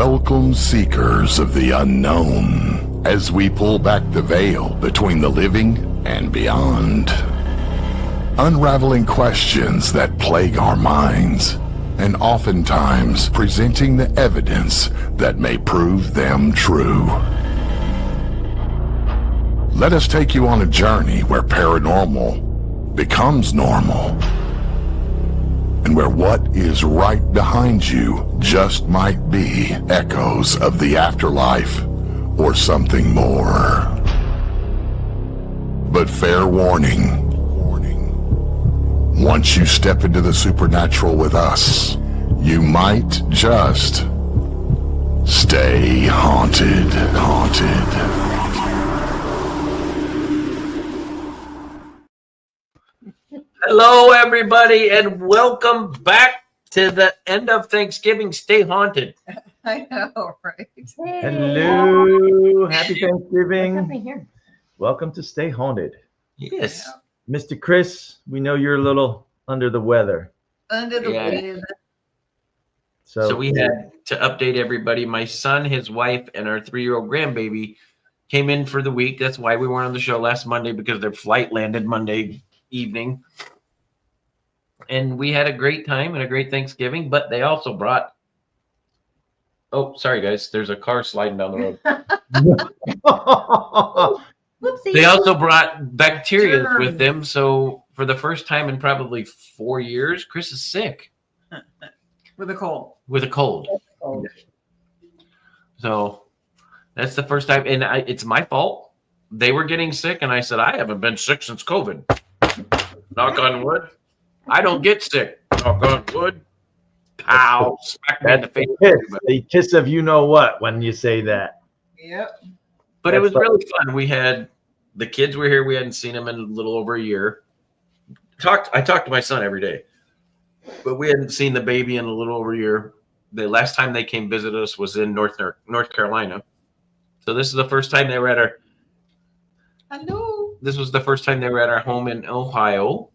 Welcome, seekers of the unknown, as we pull back the veil between the living and beyond. Unraveling questions that plague our minds, and oftentimes presenting the evidence that may prove them true. Let us take you on a journey where paranormal becomes normal, and where what is right behind you just might be echoes of the afterlife or something more. But fair warning, once you step into the supernatural with us, you might just stay haunted. Hello, everybody, and welcome back to the end of Thanksgiving. Stay haunted. I know, right? Hello, happy Thanksgiving. What's happening here? Welcome to Stay Haunted. Yes. Mr. Chris, we know you're a little under the weather. Under the weather. So we had to update everybody. My son, his wife, and our 3-year-old grandbaby came in for the week. That's why we weren't on the show last Monday, because their flight landed Monday evening. And we had a great time and a great Thanksgiving, but they also brought... Oh, sorry, guys. There's a car sliding down the road. They also brought bacteria with them. So for the first time in probably 4 years, Chris is sick. With a cold. With a cold. So that's the first time. And it's my fault. They were getting sick, and I said, I haven't been sick since COVID. Knock on wood. I don't get sick. Knock on wood. Pow. Smack me in the face. The kiss of you know what when you say that. Yep. But it was really fun. We had the kids were here. We hadn't seen them in a little over a year. I talked to my son every day, but we hadn't seen the baby in a little over a year. The last time they came visit us was in North Carolina. So this is the first time they were at our. Hello. This was the first time they were at our home in Ohio.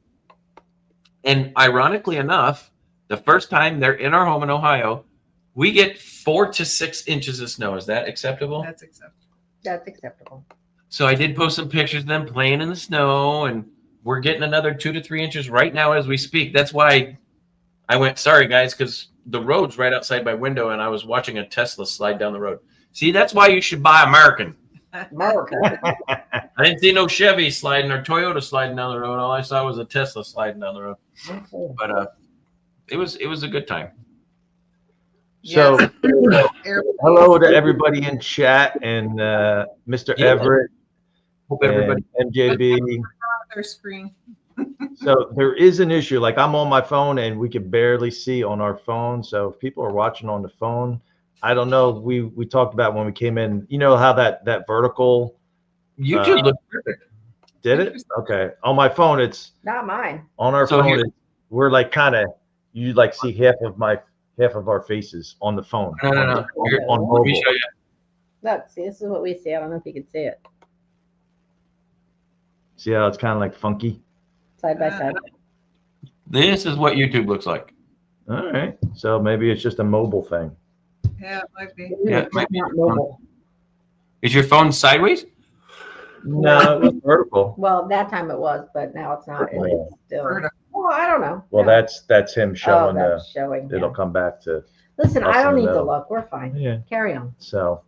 And ironically enough, the first time they're in our home in Ohio, we get 4 to 6 inches of snow. Is that acceptable? That's acceptable. That's acceptable. So I did post some pictures of them playing in the snow, and we're getting another 2 to 3 inches right now as we speak. That's why I went, sorry, guys, because the road's right outside my window, and I was watching a Tesla slide down the road. See, that's why you should buy American. I didn't see no Chevy sliding or Toyota sliding down the road. All I saw was a Tesla sliding down the road. But it was a good time. So hello to everybody in chat and Mr. Everett. Hope everybody MJB. Their screen. So there is an issue. Like I'm on my phone and we can barely see on our phone. So if people are watching on the phone, I don't know. We talked about when we came in. You know how that vertical. YouTube looks perfect. Did it? Okay. On my phone, it's Not mine. on our phone. We're like kind of you like see half of our faces on the phone. No. On mobile. Let me show you. Look, see, this is what we see. I don't know if you can see it. See how it's kind of like funky. Side by side. This is what YouTube looks like. All right. So maybe it's just a mobile thing. Yeah, it might be. Yeah, it might be. Not mobile. Is your phone sideways? No, it was vertical. Well, that time it was, but now it's not. It's still. Well, I don't know. Well, No. that's him showing that's showing. it'll Yeah. come back to Listen, us I in don't the need to middle. look. We're fine. yeah. Carry on. So,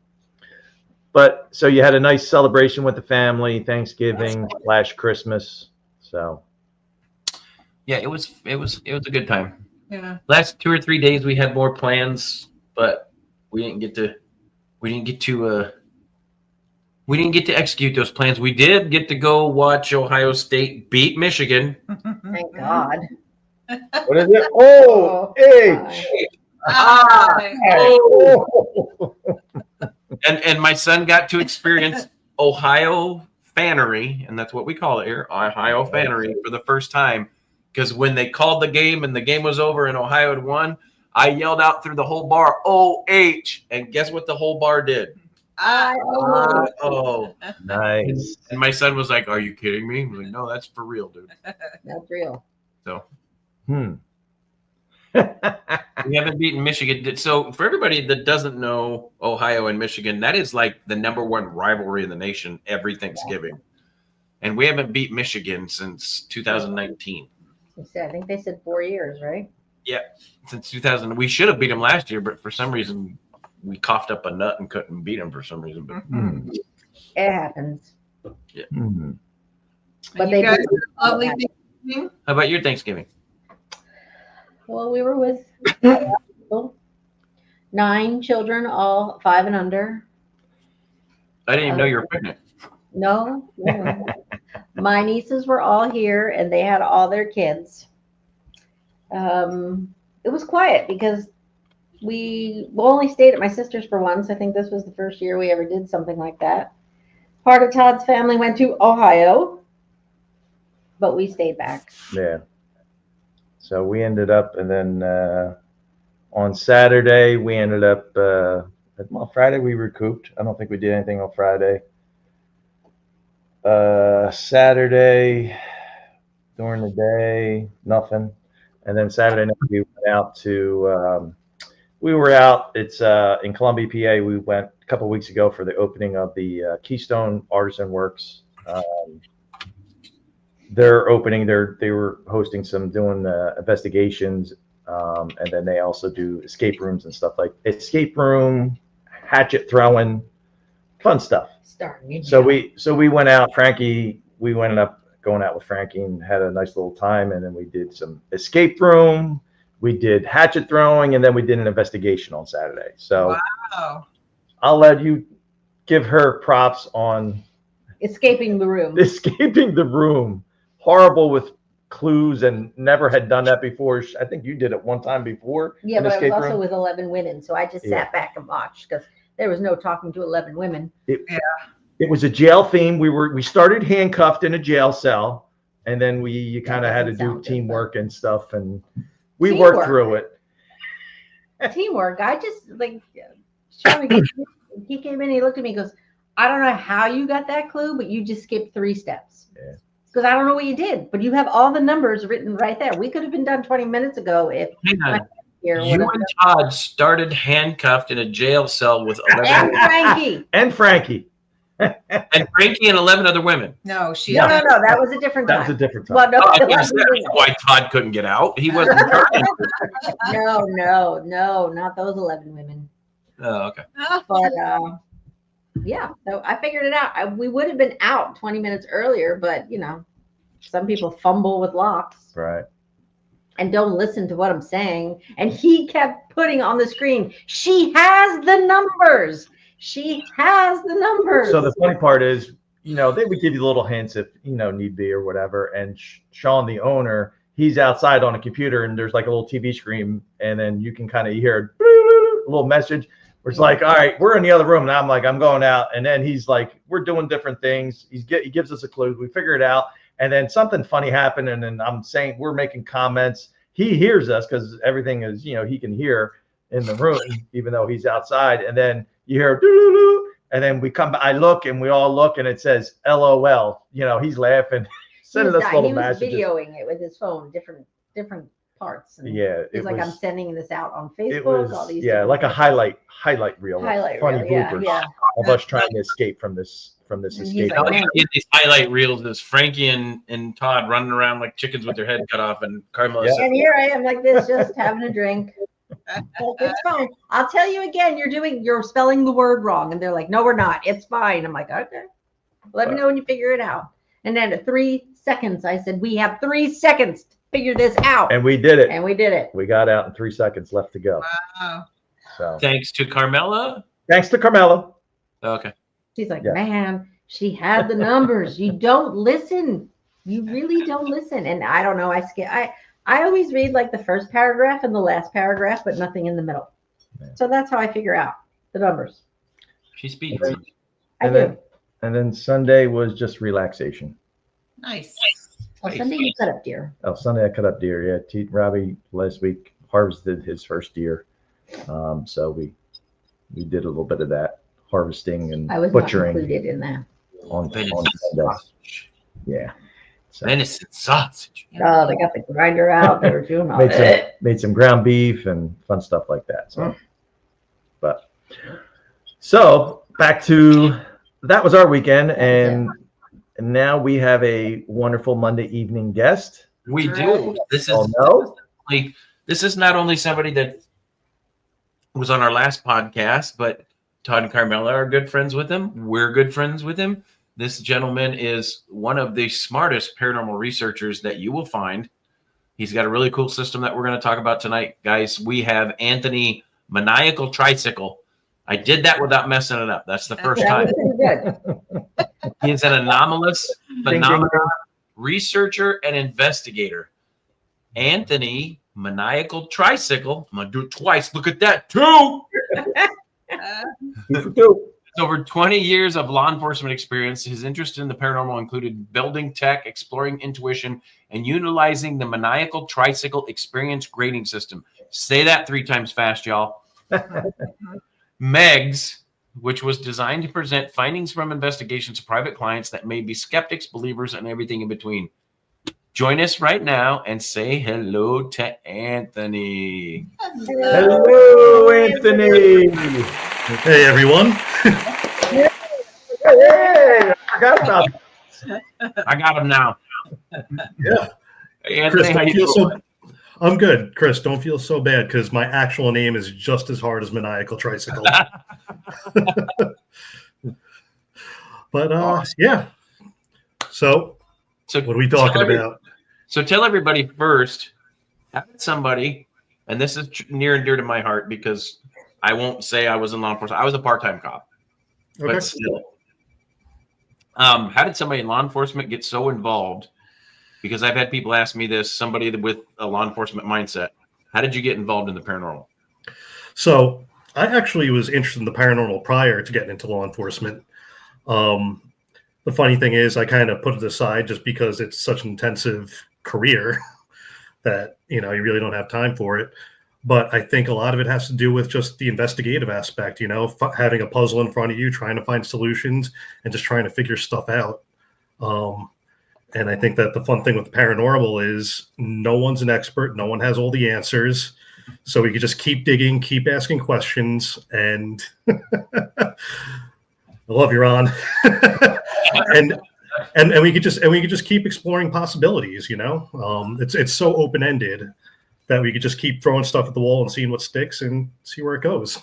but so you had a nice celebration with the family, Thanksgiving / Christmas. So Yeah, it was a good time. Yeah. Last 2 or 3 days we had more plans, but we didn't get to execute those plans. We did get to go watch Ohio State beat Michigan. Thank God. what is it? Oh, H. Oh. And my son got to experience Ohio fanery, and that's what we call it here, Ohio fanery, for the first time. Because when they called the game and the game was over and Ohio had won, I yelled out through the whole bar, OH, and guess what the whole bar did? Oh, Nice. and my son was like, "Are you kidding me?" I'm like, "No, that's for real, dude." That's real. So, Hmm. We haven't beaten Michigan. So for everybody that doesn't know Ohio and Michigan, that is like the #1 rivalry in the nation every Thanksgiving. And we haven't beat Michigan since 2019. I think they said 4 years, right? Yeah, since 2000. We should have beat them last year, but for some reason we coughed up a nut and couldn't beat them for some reason. But It happens. yeah. But you they guys do- had a lovely Thanksgiving. How about your Thanksgiving? Well, we were with people, 9 children, all 5 and under. I didn't even know you were pregnant. No. My nieces were all here and they had all their kids. It was quiet because we only stayed at my sister's for once. I think this was the first year we ever did something like that. Part of Todd's family went to Ohio, but we stayed back. Yeah. So we ended up, and then on Saturday we ended up. Well, Friday we recouped. I don't think we did anything on Friday. Saturday during the day, nothing, and then Saturday night we went out to. We were out. It's in Columbia, PA. We went a couple of weeks ago for the opening of the Keystone Artisan Works. They're opening. They were hosting doing investigations, and then they also do escape rooms and stuff like escape room, hatchet throwing, fun stuff. So we went out. We went up going out with Frankie and had a nice little time, and then we did some escape room. We did hatchet throwing, and then we did an investigation on Saturday. So Wow. I'll let you give her props on Escaping the room. escaping the room. Horrible with clues and never had done that before. I think you did it one time before. Yeah, an but I was escape also room. with 11 women, so I just sat back and watched because there was no talking to 11 women. It was a jail theme. We started handcuffed in a jail cell, and then you kind of had to doesn't do sound good, teamwork and stuff, and we Teamwork. worked through it. Teamwork. I just like Charlie. He came in. He looked at me. He goes, "I don't know how you got that clue, but you just skipped 3 steps." Yeah. Because I don't know what you did, but you have all the numbers written right there. We could have been done 20 minutes ago if Hang on. here You and Todd started handcuffed in a jail cell with 11 and Frankie. And Frankie. and Frankie and 11 other women. No, she. No, that was a different That time. was a different time. Well, no, Oh, I it guess wasn't. that's why Todd couldn't get out. He wasn't. No, not those 11 women. Oh, okay. But yeah, so I figured it out. We would have been out 20 minutes earlier, but some people fumble with locks Right. and don't listen to what I'm saying. And he kept putting on the screen, she has the numbers. She has the numbers. So the funny part is, they would give you little hints if, need be or whatever. And Sean, the owner, he's outside on a computer and there's like a little TV screen. And then you can kind of hear a little message where it's like, all right, we're in the other room. And I'm like, I'm going out. And then he's like, we're doing different things. He gives us a clue. We figure it out. And then something funny happened. And then I'm saying, we're making comments. He hears us because everything is, he can hear in the room, even though he's outside. And then you hear, doo-doo-doo, and then we come, I look and we all look and it says, LOL, he's laughing, sending us little messages. He was videoing it with his phone, different parts. And Yeah. he's like, I'm sending this out on Facebook. It was, all these like a highlight reel. highlight funny reel. bloopers Yeah. of us trying to escape from this And he's escape. like, All you man. get these highlight reels is Frankie and Todd running around like chickens with their head cut off, and Carmela Yeah. said, And here I am like this, just having a drink. It's fine. I'll tell you again, you're spelling the word wrong. And they're like, no, we're not. It's fine. I'm like, okay. Let me know when you figure it out. And then at 3 seconds, I said, we have 3 seconds to figure this out. And we did it. And we did it. We got out in 3 seconds left to go. Wow. So thanks to Carmela. thanks to Carmela. Okay. She's like, Yeah. man, she had the numbers. You don't listen. You really don't listen. And I don't know. I always read like the first paragraph and the last paragraph, but nothing in the middle. Yeah. So that's how I figure out the numbers. She speaks. I And do. then Sunday was just relaxation. Nice. Well, Sunday you cut up deer. Oh, Sunday I cut up deer. Yeah, Robbie last week harvested his first deer. So we did a little bit of that harvesting and I was not butchering included in that. on They did Sunday. Yeah. So Venison sausage. Oh, they got the grinder out. They were doing all made that. made some ground beef and fun stuff like that. So, Mm. but so back to that was our weekend, and now we have a wonderful Monday evening guest. We do. This Oh is no! like this is not only somebody that was on our last podcast, but Todd and Carmela are good friends with him. We're good friends with him. This gentleman is one of the smartest paranormal researchers that you will find. He's got a really cool system that we're going to talk about tonight, guys. We have Anthony Maniacal Tricycle. I did that without messing it up. That's the first That time. was pretty good. He is an anomalous ding, phenomenon ding. researcher and investigator. Anthony Maniacal Tricycle. I'm going to do it twice. Look at that, too. Over 20 years of law enforcement experience, his interest in the paranormal included building tech, exploring intuition, and utilizing the Maniacal Tricycle experience grading system. Say that 3 times fast, y'all. MEGS, which was designed to present findings from investigations of private clients that may be skeptics, believers, and everything in between. Join us right now and say hello to Anthony. Hello, Anthony. Hey, everyone. Hey, I forgot about that. I got him now. Yeah. Hey, Anthony, Chris, how don't you feel doing? I'm good. Chris, don't feel so bad because my actual name is just as hard as Maniacal Tricycle. But yeah. So So what are we talking about? So tell everybody first, how did somebody, and this is near and dear to my heart because I won't say I was in law enforcement. I was a part-time cop, Okay. but still. How did somebody in law enforcement get so involved? Because I've had people ask me this, somebody with a law enforcement mindset. How did you get involved in the paranormal? So I actually was interested in the paranormal prior to getting into law enforcement. The funny thing is I kind of put it aside just because it's such an intensive career that, you really don't have time for it. But I think a lot of it has to do with just the investigative aspect, having a puzzle in front of you, trying to find solutions and just trying to figure stuff out. And I think that the fun thing with the paranormal is no one's an expert. No one has all the answers. So we could just keep digging, keep asking questions. And I love you, Ron. and we could just keep exploring possibilities, it's so open-ended that we could just keep throwing stuff at the wall and seeing what sticks and see where it goes.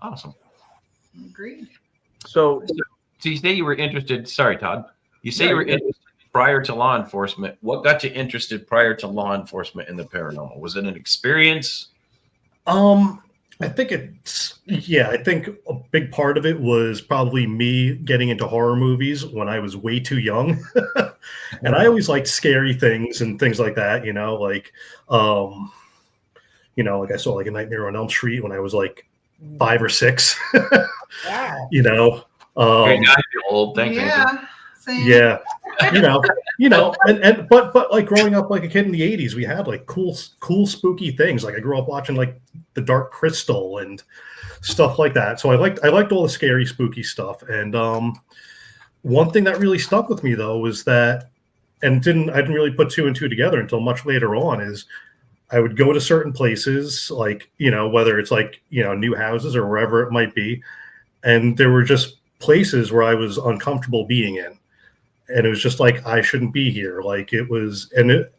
Awesome. Agreed. So you say you were interested. Sorry, Todd. You say you were interested prior to law enforcement. What got you interested prior to law enforcement in the paranormal? Was it an experience? I think I think a big part of it was probably me getting into horror movies when I was way too young. And I always liked scary things and things like that, like I saw like a Nightmare on Elm Street when I was like 5 or 6. Wow. Now I feel old. Thanks, Anthony. Same. Yeah. But like growing up like a kid in the 80s, we had like cool spooky things. Like I grew up watching like The Dark Crystal and stuff like that. So I liked all the scary spooky stuff. And one thing that really stuck with me though was that, and I didn't really put 2 and 2 together until much later on, is I would go to certain places, like, whether it's like, new houses or wherever it might be. And there were just places where I was uncomfortable being in. And it was just like, I shouldn't be here. Like it was, and it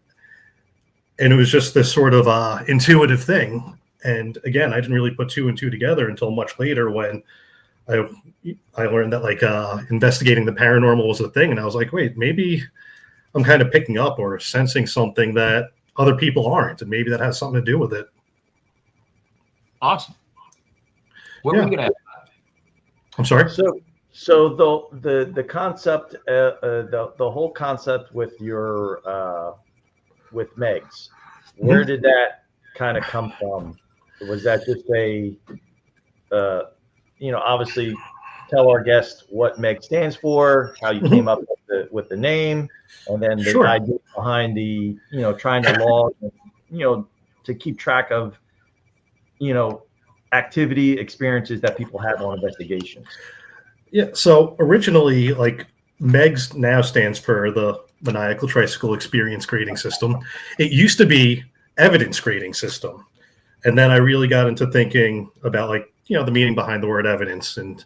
was just this sort of intuitive thing. And again, I didn't really put 2 and 2 together until much later when I learned that like investigating the paranormal was a thing. And I was like, wait, maybe I'm kind of picking up or sensing something that other people aren't. And maybe that has something to do with it. Awesome. What were you gonna ask? I'm sorry. So the concept, the whole concept with your with MEGS, where did that kind of come from? Was that just obviously tell our guests what MEGS stands for, how you came up with the name, and then the idea behind the trying to log, to keep track of activity experiences that people have on investigations. Yeah. So originally, like MEGS now stands for the Maniacal Tricycle experience grading system. It used to be evidence grading system. And then I really got into thinking about, like, you know, the meaning behind the word evidence, and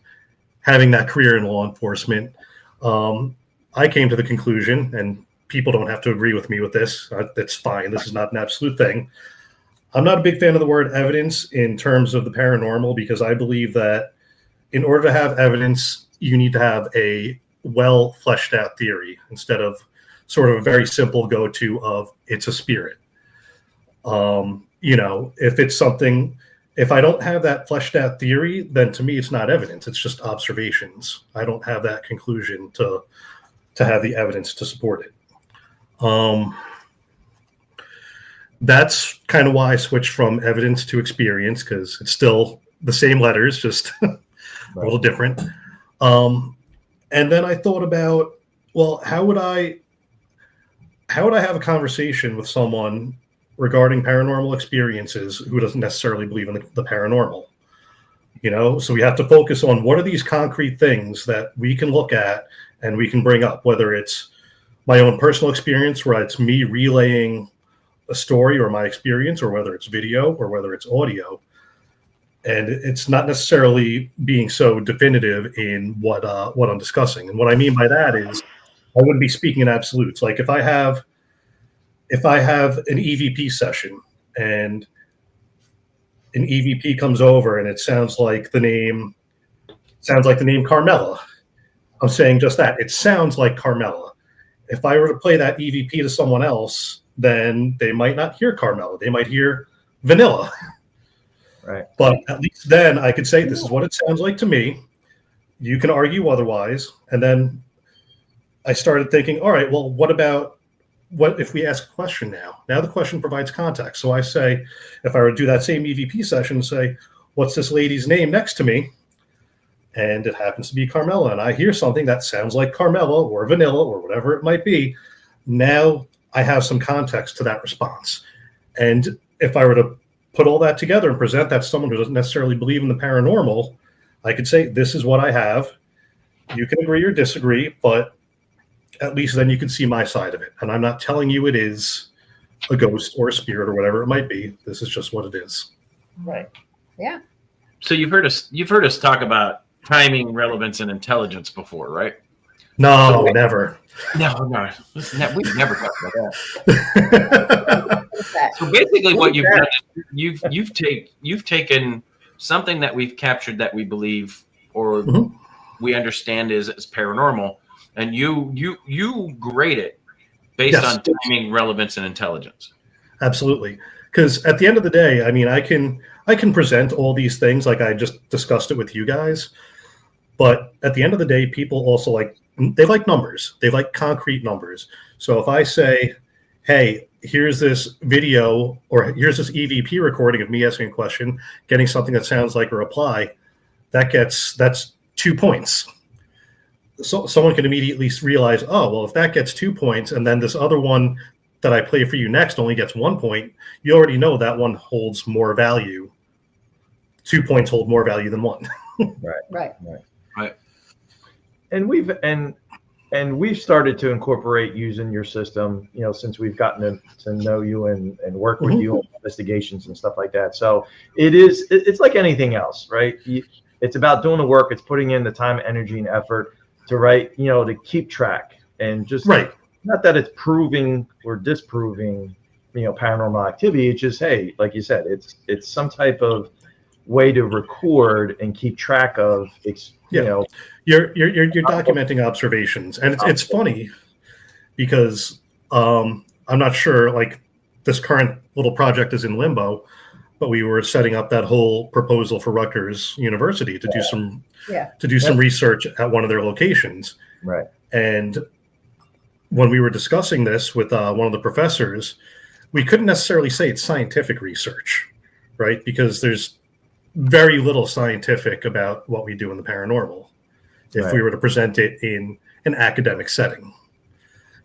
having that career in law enforcement. I came to the conclusion, and people don't have to agree with me with this. That's fine. This is not an absolute thing. I'm not a big fan of the word evidence in terms of the paranormal, because I believe that in order to have evidence, you need to have a well fleshed out theory instead of sort of a very simple go-to of it's a spirit. You know, if it's something, if I don't have that fleshed out theory, then to me it's not evidence. It's just observations. I don't have that conclusion to have the evidence to support it. That's kind of why I switched from evidence to experience, because it's still the same letters, just a little different. And then I thought about, well, how would I have a conversation with someone regarding paranormal experiences who doesn't necessarily believe in the paranormal? You know, so we have to focus on what are these concrete things that we can look at and we can bring up, whether it's my own personal experience, where it's me relaying a story or my experience, or whether it's video or whether it's audio. And it's not necessarily being so definitive in what I'm discussing. And what I mean by that is I wouldn't be speaking in absolutes. Like if I have an EVP session and an EVP comes over and it sounds like the name Carmela, I'm saying just that. It sounds like Carmela. If I were to play that EVP to someone else, then they might not hear Carmela. They might hear Vanilla. Right. But at least then I could say, this is what it sounds like to me. You can argue otherwise. And then I started thinking, all right, well, what if we ask a question now? Now the question provides context. So I say, if I were to do that same EVP session, say, what's this lady's name next to me? And it happens to be Carmela. And I hear something that sounds like Carmela or Vanilla or whatever it might be. Now I have some context to that response. And if I were to put all that together and present that to someone who doesn't necessarily believe in the paranormal, I could say, this is what I have. You can agree or disagree, but at least then you can see my side of it. And I'm not telling you it is a ghost or a spirit or whatever it might be. This is just what it is. Right. Yeah. So you've heard us talk about timing, relevance, and intelligence before, right? No, never. No. We've never talked about that. So basically, what you've done is you've taken something that we've captured that we believe or we understand is paranormal, and you grade it based on timing, relevance, and intelligence. Absolutely. Because at the end of the day, I mean, I can present all these things like I just discussed it with you guys, but at the end of the day, people also like numbers. They like concrete numbers. So if I say, hey, here's this video or here's this EVP recording of me asking a question, getting something that sounds like a reply, that's 2 points. So someone can immediately realize, oh, well, if that gets 2 points and then this other one that I play for you next only gets 1 point, you already know that one holds more value. 2 points hold more value than one. Right. And we've started to incorporate using your system, you know, since we've gotten to know you and work with you on investigations and stuff like that. So it's like anything else, right? It's about doing the work. It's putting in the time, energy, and effort to write, you know, to keep track and just not that it's proving or disproving, you know, paranormal activity. It's just, hey, like you said, it's some type of way to record and keep track of, you know, you're documenting observations. And it's funny because I'm not sure, like, this current little project is in limbo, but we were setting up that whole proposal for Rutgers University to do some research at one of their locations. Right. And when we were discussing this with one of the professors, we couldn't necessarily say it's scientific research, right? Because there's very little scientific about what we do in the paranormal if we were to present it in an academic setting.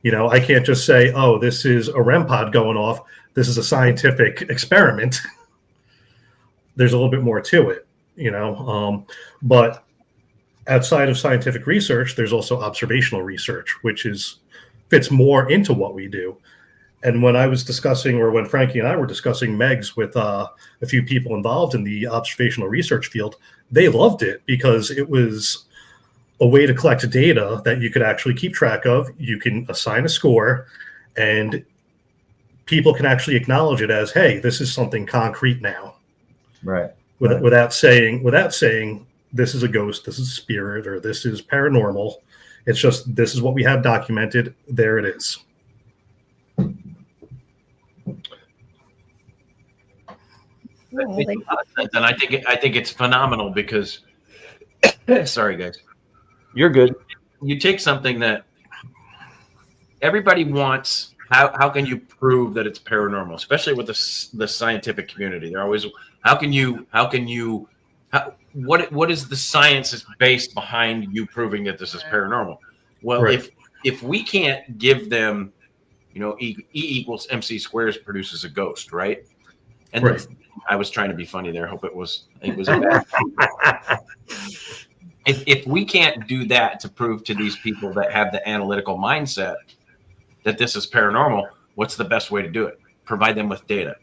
You know, I can't just say, oh, this is a REM pod going off. This is a scientific experiment. There's a little bit more to it, you know. But outside of scientific research, there's also observational research, which is fits more into what we do. And when I was discussing, or when Frankie and I were discussing MEGS with a few people involved in the observational research field, they loved it because it was a way to collect data that you could actually keep track of. You can assign a score, and people can actually acknowledge it as, hey, this is something concrete now. Right. Without saying this is a ghost, this is a spirit, or this is paranormal. It's just, this is what we have documented. There it is. That makes a lot of sense. And I think it's phenomenal because, sorry guys, You're good. you take something that everybody wants. How can you prove that it's paranormal, especially with the scientific community? They're always, what is the science is based behind you proving that this is paranormal? Well, Right. if we can't give them, E equals MC squares produces a ghost, right? And Right. I was trying to be funny there. It was bad. If we can't do that to prove to these people that have the analytical mindset that this is paranormal, what's the best way to do it? Provide them with data,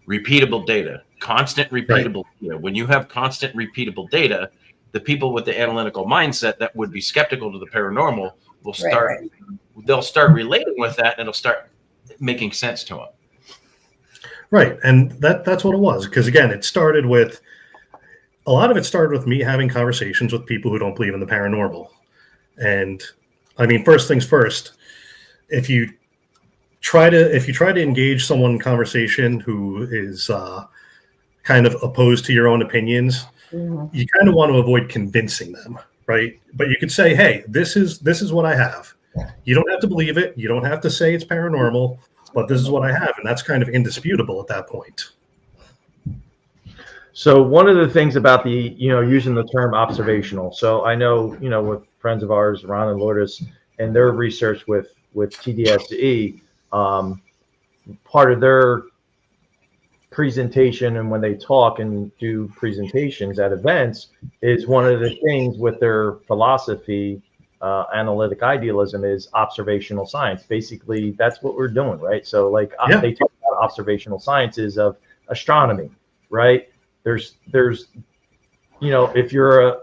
repeatable data, constant repeatable data. When you have constant repeatable data, the people with the analytical mindset that would be skeptical to the paranormal will start, they'll start relating with that, and it'll start making sense to them. Right. And that's what it was. Because again, a lot of it started with me having conversations with people who don't believe in the paranormal. And I mean, first things first, if you try to engage someone in conversation who is kind of opposed to your own opinions, you kind of want to avoid convincing them, right? But you could say, hey, this is what I have. You don't have to believe it. You don't have to say it's paranormal, but this is what I have. And that's kind of indisputable at that point. So one of the things about the, using the term observational. So I know, with friends of ours, Ron and Lourdes, and their research with TDSE, part of their presentation and when they talk and do presentations at events is one of the things with their philosophy, analytic idealism, is observational science. Basically, that's what we're doing, right? So they talk about observational sciences of astronomy, right? There's if you're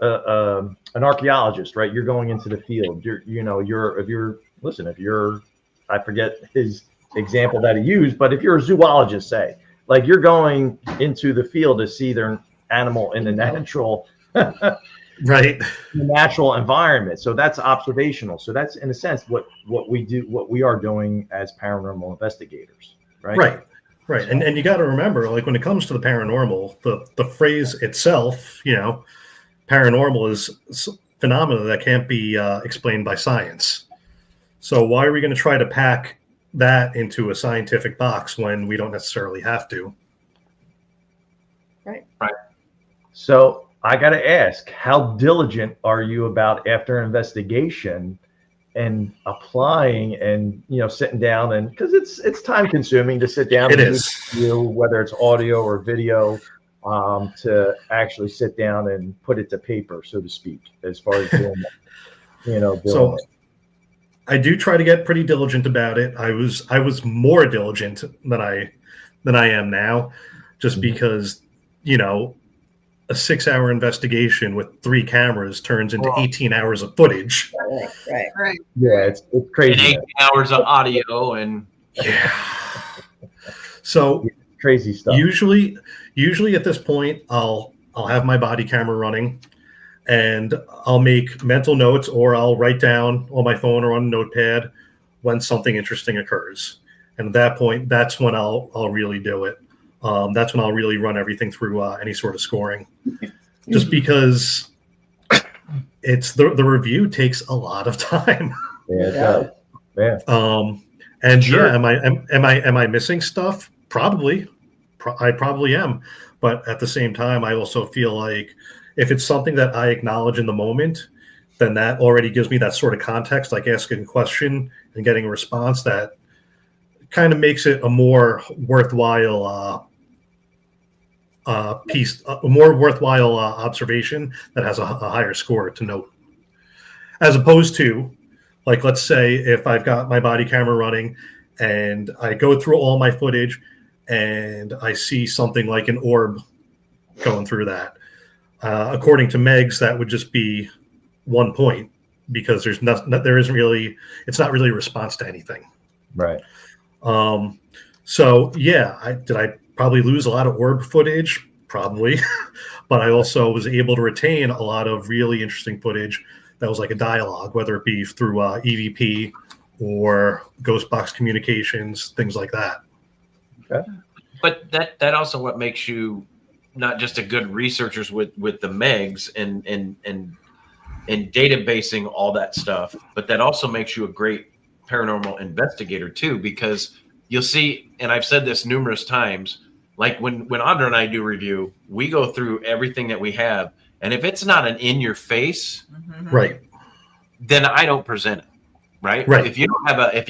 an archaeologist, right, you're going into the field. I forget his example that he used, but if you're a zoologist, say, like you're going into the field to see their animal in the natural, right, natural environment. So that's observational. So that's in a sense what we do, what we are doing as paranormal investigators, right? Right. And you got to remember, like when it comes to the paranormal, the phrase itself, paranormal is phenomena that can't be explained by science. So why are we going to try to pack that into a scientific box when we don't necessarily have to? Right. So I got to ask, how diligent are you about after investigation and applying and sitting down, and because it's time consuming to sit down and do whether it's audio or video, to actually sit down and put it to paper, so to speak, as far as doing that, so I do try to get pretty diligent about it. I was more diligent than I am now, just because a 6-hour investigation with 3 cameras turns into 18 hours of footage. Right. Yeah, it's crazy. And 18 hours of audio and So crazy stuff. Usually at this point, I'll have my body camera running, and I'll make mental notes, or I'll write down on my phone or on a notepad when something interesting occurs. And at that point, that's when I'll really do it. That's when I'll really run everything through any sort of scoring, just because it's the review takes a lot of time. Yeah, it does. Yeah. And Sure. am I missing stuff? Probably. I probably am. But at the same time, I also feel like if it's something that I acknowledge in the moment, then that already gives me that sort of context, like asking a question and getting a response that kind of makes it a more worthwhile observation that has a higher score to note, as opposed to Like, let's say if I've got my body camera running and I go through all my footage and I see something like an orb going through that. According to MEGS, that would just be 1 point because it's not really a response to anything. Right. So yeah, did I probably lose a lot of orb footage? Probably, but I also was able to retain a lot of really interesting footage that was like a dialogue, whether it be through EVP or ghost box communications, things like that. Okay. But that also what makes you not just a good researchers with the MEGS and databasing all that stuff, but that also makes you a great paranormal investigator too, because you'll see, and I've said this numerous times, like when Audra and I do review, we go through everything that we have, and if it's not an in your face, Right, then I don't present it. Right. If you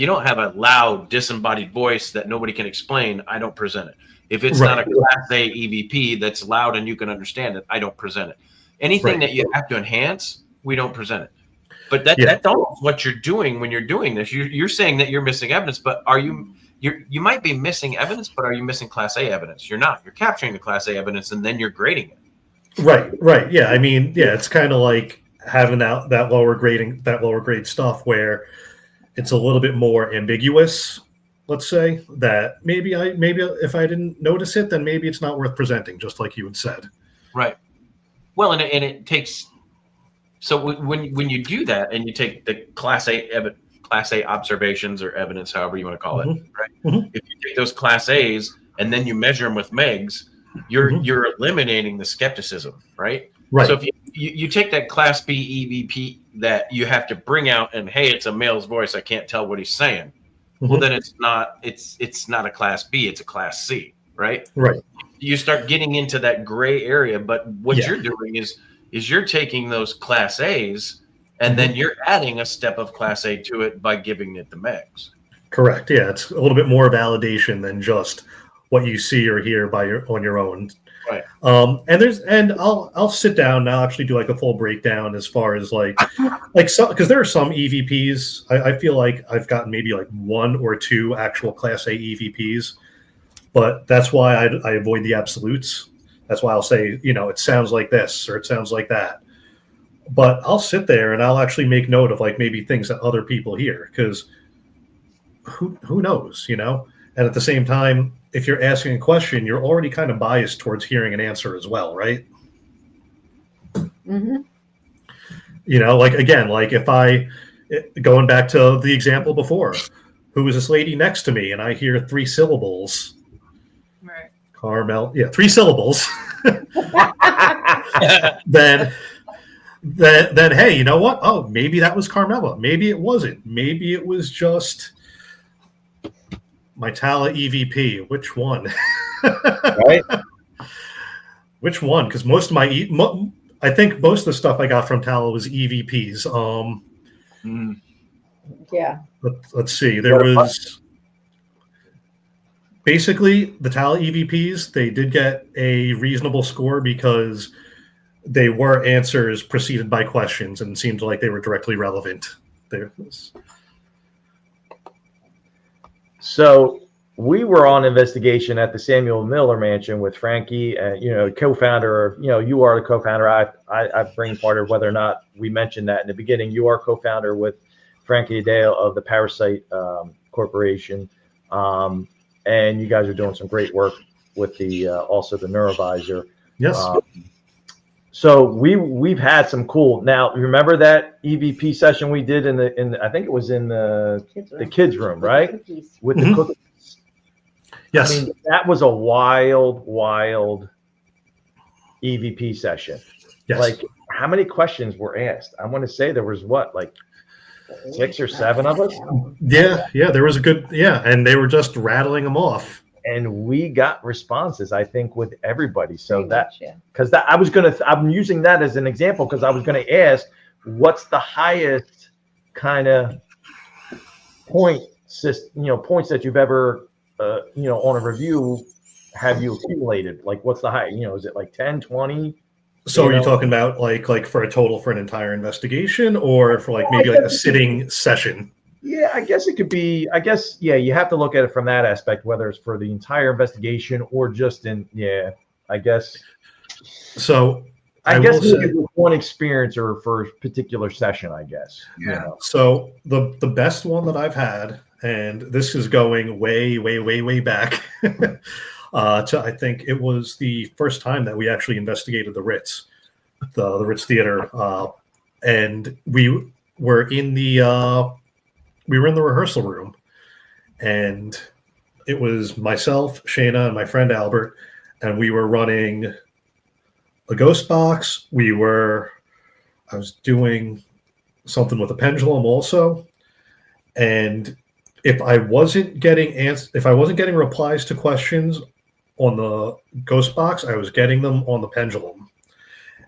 don't have a loud disembodied voice that nobody can explain, I don't present it. If it's not a class A EVP that's loud and you can understand it, I don't present it. Anything that you have to enhance, we don't present it. But that's almost what you're doing when you're doing this. You're saying that you're missing evidence, but you might be missing evidence, but are you missing class A evidence? You're not. You're capturing the class A evidence and then you're grading it. Right. Yeah. I mean, yeah, it's kind of like having that lower grade stuff where it's a little bit more ambiguous. Let's say that maybe if I didn't notice it, then maybe it's not worth presenting, just like you had said. Right. Well, and it takes. So when you do that and you take the class A observations or evidence, however you want to call it, right? If you take those class A's and then you measure them with MEGS, you're eliminating the skepticism, right? Right. So if you take that class B EVP that you have to bring out and, hey, it's a male's voice, I can't tell what he's saying. Well, then it's not a class B, it's a class C, right? Right. You start getting into that gray area, but what you're doing is you're taking those class A's and then you're adding a step of class A to it by giving it the MEGS. Correct. Yeah, it's a little bit more validation than just what you see or hear on your own. Right. And I'll sit down and I'll actually do like a full breakdown as far as like some, because there are some EVPs. I feel like I've gotten maybe like 1 or 2 actual class A EVPs, but that's why I avoid the absolutes. That's why I'll say, it sounds like this or it sounds like that. But I'll sit there and I'll actually make note of like maybe things that other people hear, because who knows, And at the same time, if you're asking a question, you're already kind of biased towards hearing an answer as well, right? Mm-hmm. Like again, like if going back to the example before, who is this lady next to me, and I hear 3 syllables. Right. Carmel, 3 syllables. then hey, you know what? Oh, maybe that was Carmela. Maybe it wasn't. Maybe it was just my Tala EVP. Which one? Right. Which one? Because most of I think most of the stuff I got from Tala was EVPs. Yeah. Let's see. There was basically the Tala EVPs. They did get a reasonable score because they were answers preceded by questions and seemed like they were directly relevant. So we were on investigation at the Samuel Miller Mansion with Frankie, co-founder. You are the co-founder. I bring part of whether or not we mentioned that in the beginning. You are co-founder with Frankie Adale of the Parasite Corporation, and you guys are doing some great work with the also the Neurovisor. Yes. So we've had some cool. Now remember that EVP session we did in the I think it was in the kids room, right? With the cookies. Yes. I mean, that was a wild EVP session. Yes. Like, how many questions were asked? I want to say there was 6 or 7 of us. Yeah. There was and they were just rattling them off. And we got responses, I think, with everybody. So because I'm using that as an example because I was going to ask, what's the highest kind of points that you've ever, on a review, have you accumulated? Like, what's the high? Is it like 10, 20? So You are you know? talking about like for a total for an entire investigation, or for like maybe like a sitting session? Yeah, I guess it could be. I guess yeah, you have to look at it from that aspect, whether it's for the entire investigation or just in. Yeah, I guess. So I I guess will maybe say, with one experience or for a particular session. I guess. You Yeah. know. so the best one that I've had, and this is going way back. To I think it was the first time that we actually investigated the Ritz, the Ritz Theater, and were in the rehearsal room, and it was myself, Shayna, and my friend Albert, and we were running a ghost box. I was doing something with a pendulum also, and if I wasn't getting replies to questions on the ghost box, I was getting them on the pendulum,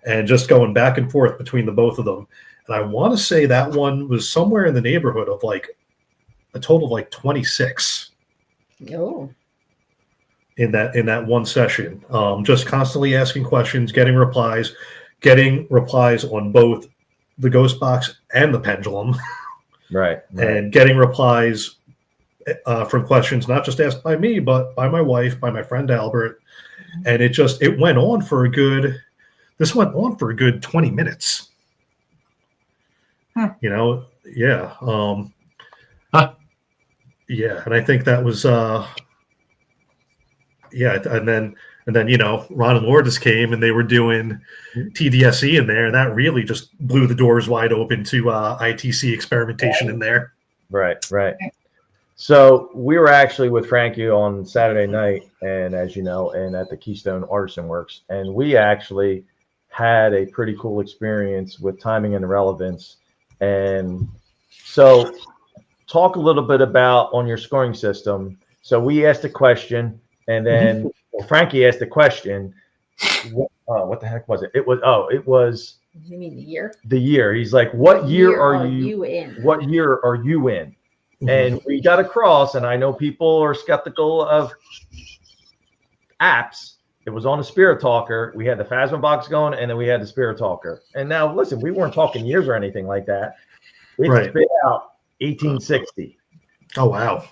and just going back and forth between the both of them. And I want to say that one was somewhere in the neighborhood of like a total of like 26 Oh, in that one session. Just constantly asking questions, getting replies on both the ghost box and the pendulum, Right. and getting replies from questions not just asked by me, but by my wife, by my friend Albert. And it went on for a good 20 minutes. Huh. You know, yeah. Huh. Yeah, and I think that was yeah, and then Ron and Lourdes came and they were doing TDSE in there, and that really just blew the doors wide open to ITC experimentation in there. Right. So we were actually with Frankie on Saturday night, and as you know, and at the Keystone Artisan Works, and we actually had a pretty cool experience with timing and relevance. And so, talk a little bit about on your scoring system. So we asked a question, and then Frankie asked a question. What the heck was it? It was you mean the year? the year. He's like, "What year are you in?" What year are you in?" And we got across, and I know people are skeptical of apps. It was on the Spirit Talker. We had the Phasma box going, and then we had the Spirit Talker. And now, listen, we weren't talking years or anything like that. It Right. spit out 1860, Oh wow!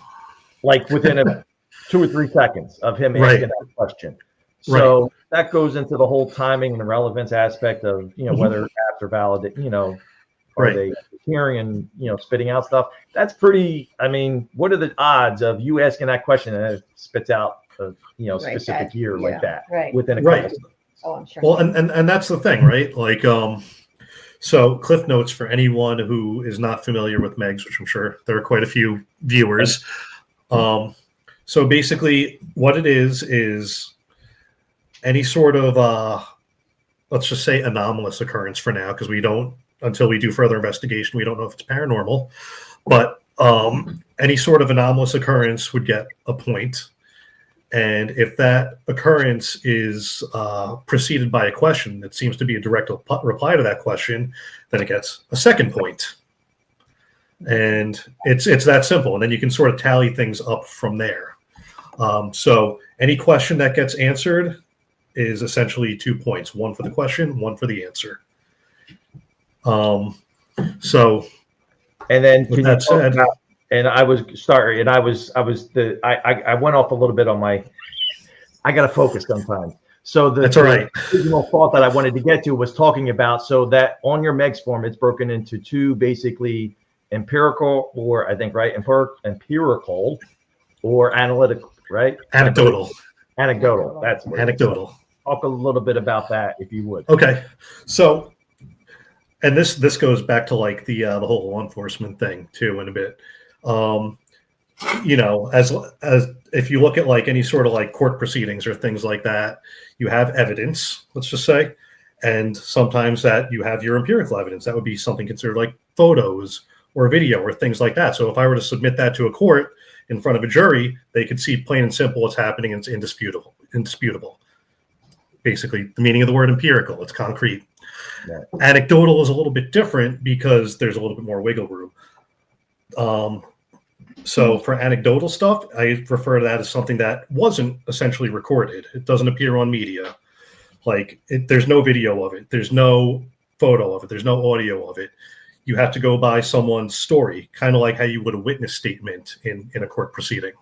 like within 2 or 3 seconds of him Right. asking that question. So that goes into the whole timing and the relevance aspect of whether apps are valid. Are Right. they hearing and spitting out stuff? That's pretty. I mean, what are the odds of you asking that question and it spits out a specific year like that Right. within a Right. couple? Oh, I'm sure. Well, and that's the thing, right? Like, so Cliff Notes for anyone who is not familiar with MEGS, which I'm sure there are quite a few viewers. So basically, what it is any sort of let's just say anomalous occurrence for now, because until we do further investigation, we don't know if it's paranormal. But any sort of anomalous occurrence would get a point. And if that occurrence is preceded by a question that seems to be a direct reply to that question, then it gets a second point. And it's that simple. And then you can sort of tally things up from there. So any question that gets answered is essentially 2 points, one for the question, one for the answer. So, And then with that said, and I was sorry, and I went off a little bit on my. I got to focus sometimes. So that's all right. The original thought that I wanted to get to was talking about so that on your MEGS form, it's broken into two basically empirical or I think right empirical or analytical, right? Anecdotal. That's what Anecdotal. Talk a little bit about that if you would. Okay, so, and this goes back to like the whole law enforcement thing too in a bit. As if you look at like any sort of like court proceedings or things like that, you have evidence, let's just say, and sometimes that you have your empirical evidence. That would be something considered like photos or video or things like that. So if I were to submit that to a court in front of a jury, they could see plain and simple what's happening and it's indisputable. Basically, the meaning of the word empirical, it's concrete. Yeah. Anecdotal is a little bit different because there's a little bit more wiggle room. So for anecdotal stuff, I refer to that as something that wasn't essentially recorded. It doesn't appear on media. Like, there's no video of it. There's no photo of it. There's no audio of it. You have to go by someone's story, kind of like how you would a witness statement in a court proceeding.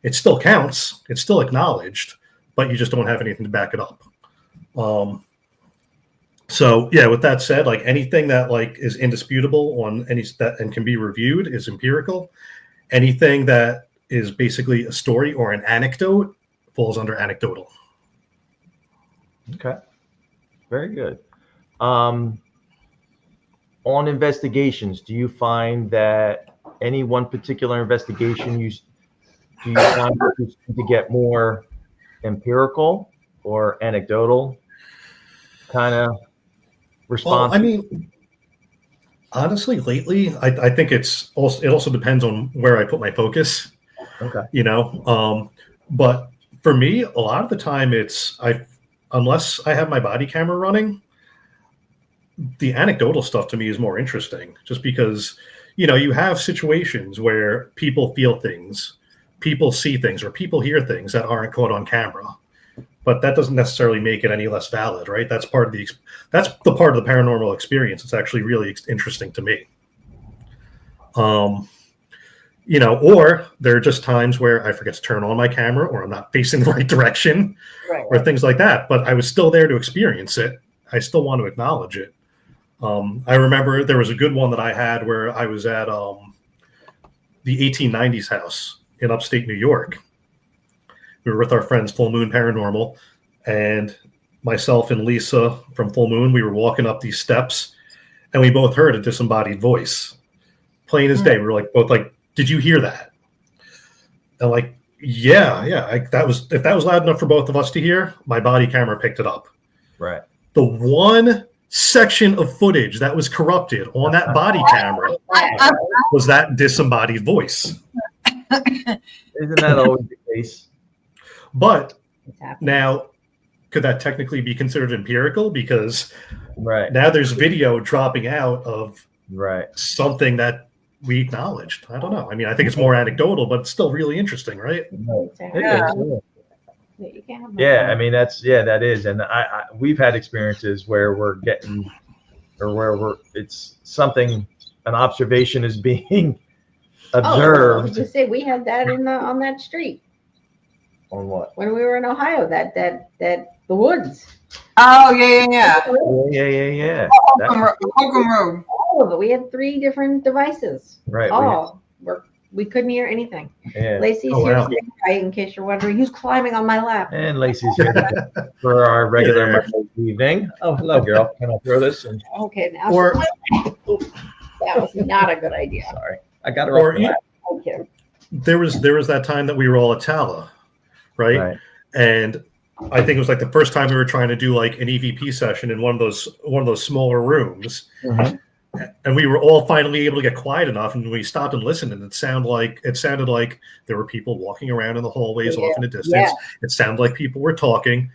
It still counts. It's still acknowledged, but you just don't have anything to back it up. So yeah, with that said, like anything that like is indisputable on any that and can be reviewed is empirical. Anything that is basically a story or an anecdote falls under anecdotal. Okay. Very good. On investigations, do you find that any one particular investigation do you find to get more empirical or anecdotal kind of response? Well, I mean, honestly, lately, I think it also depends on where I put my focus. Okay. You know, but for me, a lot of the time, unless I have my body camera running, the anecdotal stuff to me is more interesting, just because, you know, you have situations where people feel things, people see things, or people hear things that aren't caught on camera. But that doesn't necessarily make it any less valid, right? That's the part of the paranormal experience. It's actually really interesting to me. You know, or there are just times where I forget to turn on my camera, or I'm not facing the right direction, Right. or things like that. But I was still there to experience it. I still want to acknowledge it. I remember there was a good one that I had where I was at the 1890s house in upstate New York. We were with our friends Full Moon Paranormal, and myself and Lisa from Full Moon, we were walking up these steps, and we both heard a disembodied voice. Plain as day. We were both like, did you hear that? And like, yeah. If that was loud enough for both of us to hear, my body camera picked it up. Right. The one section of footage that was corrupted on that body camera was that disembodied voice. Isn't that always the case? But now, could that technically be considered empirical? Because now there's video dropping out of something that we acknowledged. I don't know. I mean, I think it's more anecdotal, but it's still really interesting, right? Yeah, I mean that is, and we've had experiences where it's something, an observation is being observed. I was just say we had that on that street. On what? When we were in Ohio, that the woods. Oh yeah. Yeah. Holcomb Road. All of it. We had 3 different devices. Right. We couldn't hear anything. Yeah. Lacey's here saying hi, in case you're wondering who's climbing on my lap. And Lacey's here for our regular Monday evening. Oh, hello, girl. Can I throw this? Okay, now. Or that was not a good idea. Sorry, I got her off the lap. Thank you. There was that time that we were all at Tala, right? And I think it was like the first time we were trying to do like an EVP session in one of those smaller rooms. Mm-hmm. And we were all finally able to get quiet enough, and we stopped and listened, and it sounded like there were people walking around in the hallways off in the distance. Yeah. It sounded like people were talking.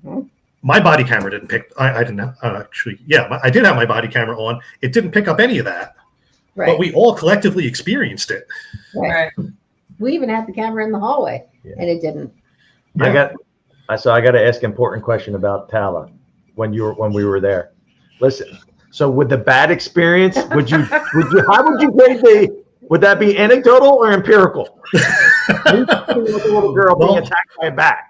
Mm-hmm. My body camera didn't pick. I didn't actually. Yeah, I did have my body camera on. It didn't pick up any of that. Right. But we all collectively experienced it. Right. We even had the camera in the hallway, and it didn't. Yeah. I got to ask an important question about Tala when we were there. Listen. So with the bad experience, how would you grade would that be anecdotal or empirical? The little girl being attacked by a bat.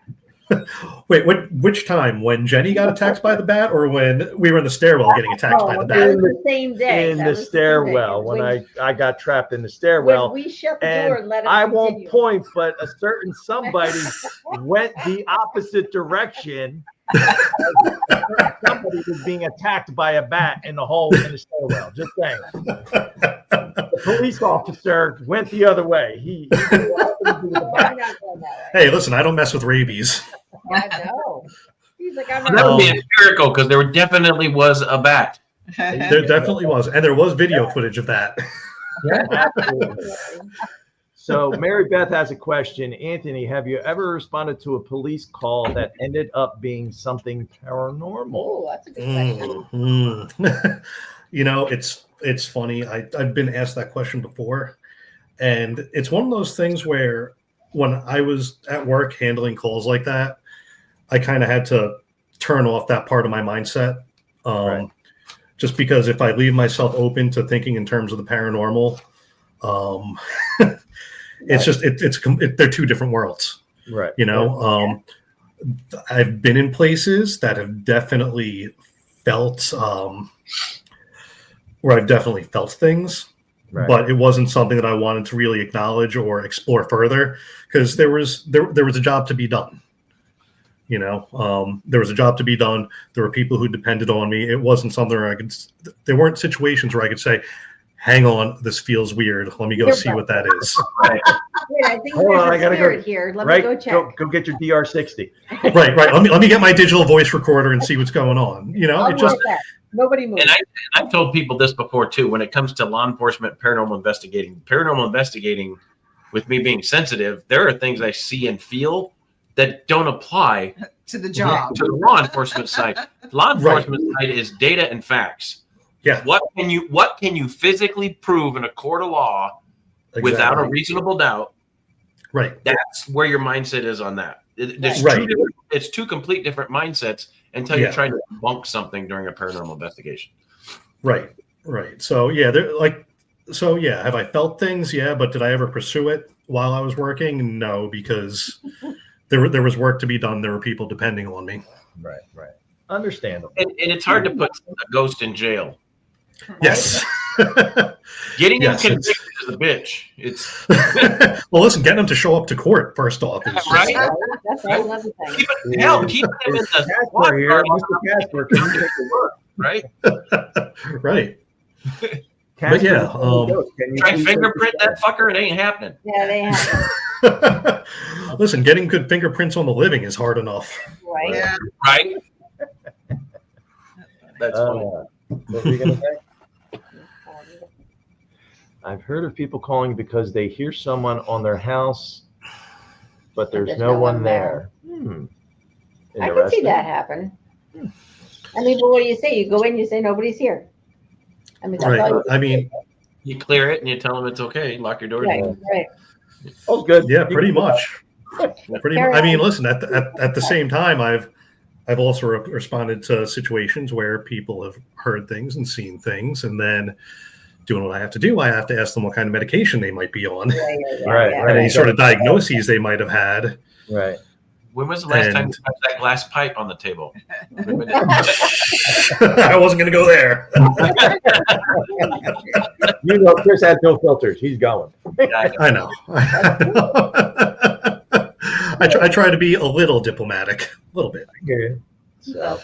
Wait, which time? When Jenny got attacked by the bat, or when we were in the stairwell getting attacked by the bat? In the same day. In the stairwell, when I got trapped in the stairwell. When we shut the door and let it I won't point, but a certain somebody went the opposite direction. Somebody was being attacked by a bat in the hallway in the stairwell. Just saying. The police officer went the other way. Hey, listen, I don't mess with rabies. I know. He's like, that would be empirical, because there definitely was a bat. There definitely was, and there was video footage of that. Yeah, absolutely. So Mary Beth has a question. Anthony, have you ever responded to a police call that ended up being something paranormal? Oh, that's a good question. You know, it's funny. I've been asked that question before, and it's one of those things where when I was at work handling calls like that, I kind of had to turn off that part of my mindset. Right. Just because if I leave myself open to thinking in terms of the paranormal, they're two different worlds. Right. You know, I've been in places that have definitely felt where I've definitely felt things, Right. but it wasn't something that I wanted to really acknowledge or explore further because there was a job to be done. You know, there was a job to be done. There were people who depended on me. It wasn't something where there weren't situations where I could say, hang on, this feels weird. Let me go see what that is. Wait, I think Hold on, I there's a gotta spirit go. here. Let Right. me go check. Go get your DR60. Right. Let me get my digital voice recorder and see what's going on. You know, I'll it just, work that. Nobody moves. And I've told people this before too. When it comes to law enforcement, paranormal investigating, with me being sensitive, there are things I see and feel that don't apply To the job. to the law enforcement side. Law enforcement side is data and facts. yeah, What can you physically prove in a court of law without a reasonable doubt? right. That's where your mindset is on that. Right. It's two complete different mindsets until you're trying to debunk something during a paranormal investigation. Right. So have I felt things? Yeah, but did I ever pursue it while I was working? No, because there was work to be done. There were people depending on me. Right. Understandable. And it's hard to put a ghost in jail. Yes. Getting him Yes, convicted is a bitch. It's well, listen, getting them to show up to court first off is just, right. That's a whole other thing. Keep him in the squad Casper here, car Mr. Casper, can you take the work? right? right. Casper, yeah, can you Try please fingerprint take that fucker. It ain't happening. Yeah, they have. Listen, getting good fingerprints on the living is hard enough. Right. Yeah. Right. That's the- funny. what were you gonna say? I've heard of people calling because they hear someone on their house, but there's no one there. I can see Interesting. that happen. I mean, but what do you say? You go in, you say nobody's here. I mean, that's all Right. you I mean, You clear it and you tell them it's okay. Lock your doors. right, right. Oh, good. yeah, pretty much. I mean, on. listen, at the same time, I've also responded to situations where people have heard things and seen things, and then doing what I have to do, I have to ask them what kind of medication they might be on, Right, and any sort of diagnoses they might have had. Right. When was the last time And- you touched that glass pipe on the table? I wasn't going to go there. You know, Chris had no filters. He's going. I know. I try to be a little diplomatic, a little bit. So,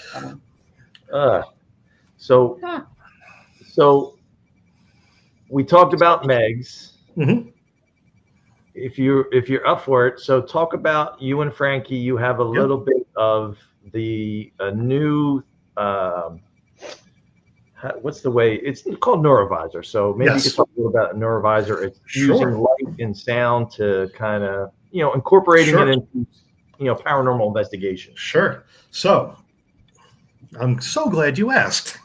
so we talked about MEGS. Mhm. If you're up for it, so talk about you and Frankie. You have a little bit of the new. What's the way? It's called Neurovisor. So maybe you could talk a little about Neurovisor. It's using light and sound to kind of incorporating it into paranormal investigation. Sure. So I'm so glad you asked.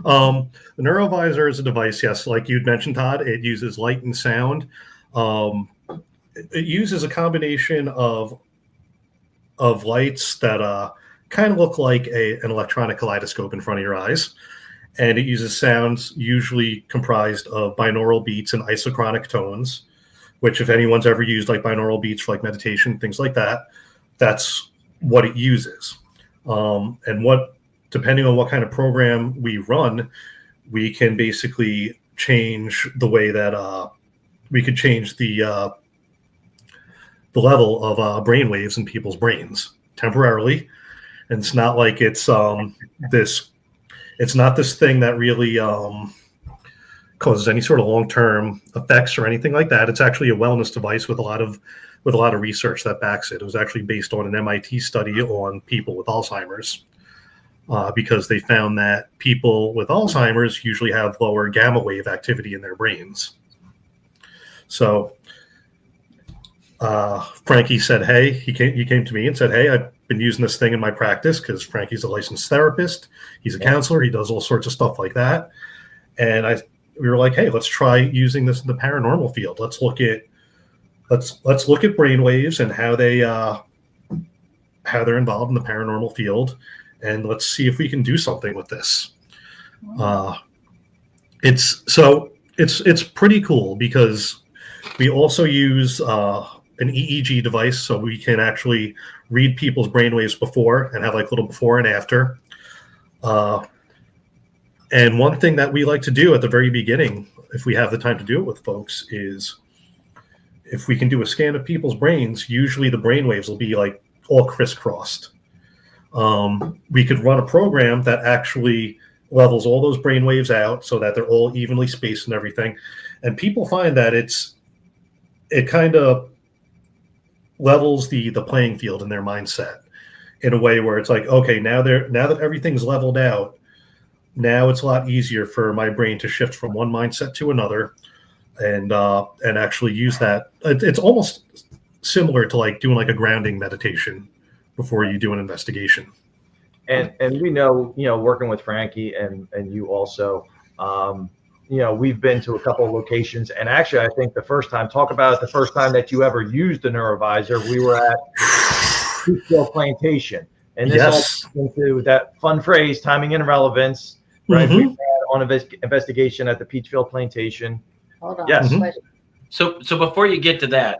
The Neurovisor is a device, yes, like you'd mentioned, Todd. It uses light and sound. It uses a combination of lights that kind of look like an electronic kaleidoscope in front of your eyes, and it uses sounds usually comprised of binaural beats and isochronic tones, which if anyone's ever used like binaural beats for like meditation, things like that, that's what it uses. And depending on what kind of program we run, we can basically change the way that we could change the level of brain waves in people's brains temporarily. And it's not like it's not this thing that really causes any sort of long-term effects or anything like that. It's actually a wellness device with a lot of research that backs it. It was actually based on an MIT study on people with Alzheimer's. Because they found that people with Alzheimer's usually have lower gamma wave activity in their brains. So Frankie said, hey, he came to me and said, hey, I've been using this thing in my practice because Frankie's a licensed therapist. He's a counselor. He does all sorts of stuff like that. And we were like, hey, let's try using this in the paranormal field. Let's look at brainwaves and how how they're involved in the paranormal field, and let's see if we can do something with this. It's pretty cool because we also use an EEG device, so we can actually read people's brainwaves before and have like little before and after. And one thing that we like to do at the very beginning, if we have the time to do it with folks, is if we can do a scan of people's brains, usually the brainwaves will be like all crisscrossed. We could run a program that actually levels all those brainwaves out so that they're all evenly spaced and everything. And people find that it kind of levels the playing field in their mindset in a way where it's like, okay, now that everything's leveled out, now it's a lot easier for my brain to shift from one mindset to another and actually use that. It's almost similar to like doing like a grounding meditation before you do an investigation. And we know, working with Frankie and you also, we've been to a couple of locations, and actually I think the first time that you ever used a neurovisor, we were at Peachville Plantation. And this all into that fun phrase, timing and relevance, right? Mm-hmm. We had on investigation at the Peachville Plantation. Hold on. Yes. Mm-hmm. So before you get to that,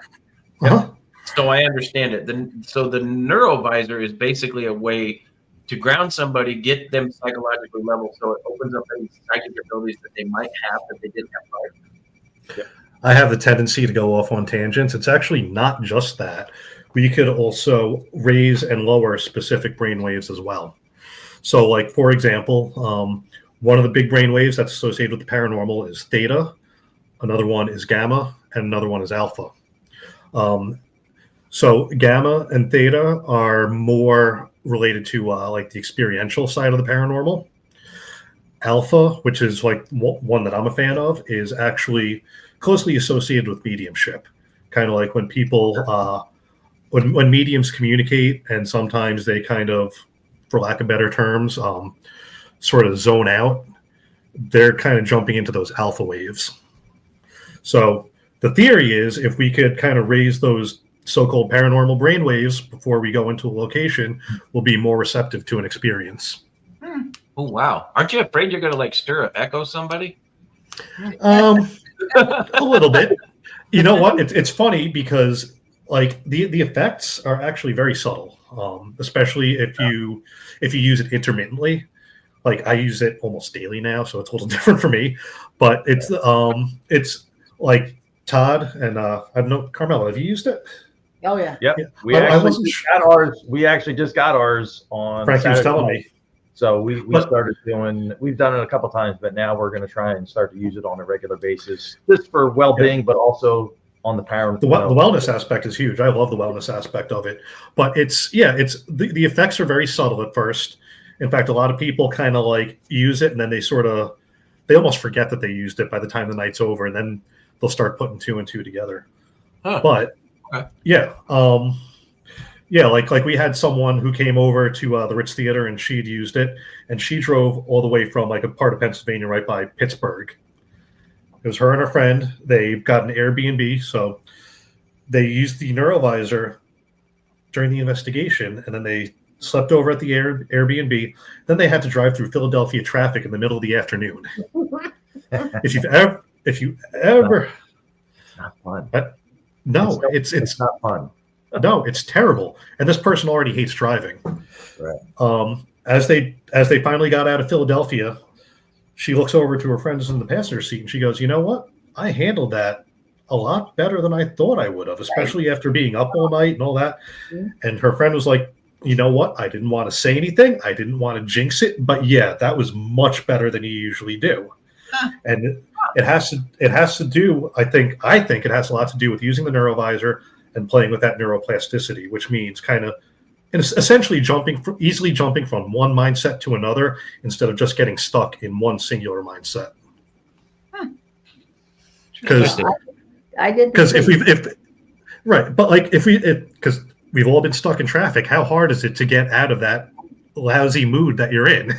so I understand it. So the neurovisor is basically a way to ground somebody, get them psychologically level, so it opens up any psychic abilities that they might have that they didn't have prior. Yeah. I have the tendency to go off on tangents. It's actually not just that. We could also raise and lower specific brain waves as well. So, like, for example, one of the big brain waves that's associated with the paranormal is theta, another one is gamma, and another one is alpha. So gamma and theta are more related to like the experiential side of the paranormal. Alpha, which is like one that I'm a fan of, is actually closely associated with mediumship. Kind of like when people, when mediums communicate, and sometimes they kind of, for lack of better terms, sort of zone out, they're kind of jumping into those alpha waves. So the theory is if we could kind of raise those so-called paranormal brainwaves before we go into a location, we'll be more receptive to an experience. Oh, wow. Aren't you afraid you're going to like stir or echo somebody? A little bit. You know what? It's funny because like the effects are actually very subtle, especially if you use it intermittently. Like I use it almost daily now, so it's a little different for me. But it's like Todd and I don't know, Carmela, have you used it? Oh yeah. Yep. Yeah. We actually just got ours on Frankie was Saturday telling night. me. So we've done it a couple times, but now we're going to try and start to use it on a regular basis, just for well-being, but also on the paranormal. The wellness aspect is huge. I love the wellness aspect of it, but the effects are very subtle at first. In fact, a lot of people kind of like use it and then they almost forget that they used it by the time the night's over, and then they'll start putting two and two together. Huh. But like we had someone who came over to the Ritz Theater and she'd used it, and she drove all the way from like a part of Pennsylvania right by Pittsburgh. It was her and her friend. They got an Airbnb, so they used the neurovisor during the investigation, and then they slept over at the Airbnb. Then they had to drive through Philadelphia traffic in the middle of the afternoon. If you ever, not fun. No, it's not fun. No, it's terrible. And this person already hates driving. Right. As they finally got out of Philadelphia, she looks over to her friends in the passenger seat and she goes, "You know what? I handled that a lot better than I thought I would have, especially after being up all night and all that." And her friend was like, "You know what? I didn't want to say anything. I didn't want to jinx it, but yeah, that was much better than you usually do." And it has to do, I think it has a lot to do with using the neurovisor and playing with that neuroplasticity, which means kind of essentially easily jumping from one mindset to another instead of just getting stuck in one singular mindset. Because I did. Because because we've all been stuck in traffic. How hard is it to get out of that lousy mood that you're in?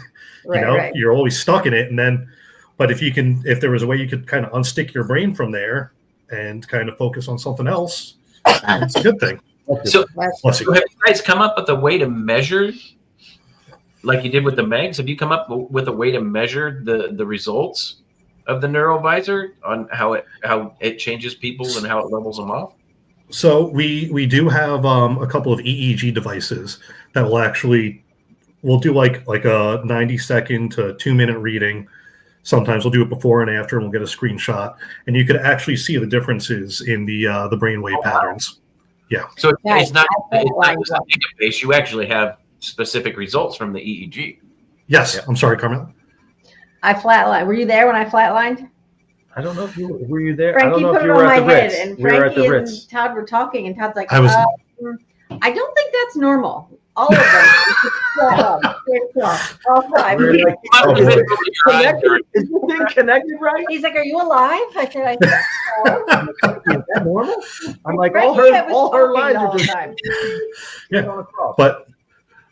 You're always stuck in it, and then. But if there was a way you could kind of unstick your brain from there and kind of focus on something else, it's a good thing. So, Bless you. have you guys come up with a way to measure, like you did with the MEGS? Have you come up with a way to measure the results of the neurovisor on how it changes people and how it levels them off? So we do have a couple of EEG devices that will actually we'll do like a 90-second to 2-minute reading. Sometimes we'll do it before and after, and we'll get a screenshot, and you could actually see the differences in the brainwave patterns. Yeah. So Yeah, it's not I just a database. You actually have specific results from the EEG. Yes. Yeah. I'm sorry, Carmel. I flatlined. Were you there when I flatlined? I don't know if you were you there. I Frankie don't know put if you it were on at my the head, Ritz. and We were at Frankie the and Ritz. Todd were talking, and Todd's like, I was- I don't think that's normal. All of them. All five. We were like, You must oh, have been boy. moving your eyes Connected? during- Is this thing connected right? He's like, are you alive? I said, I think so. Is that normal? I'm like, Frankie all her was lines talking are all the just time. Yeah. going across.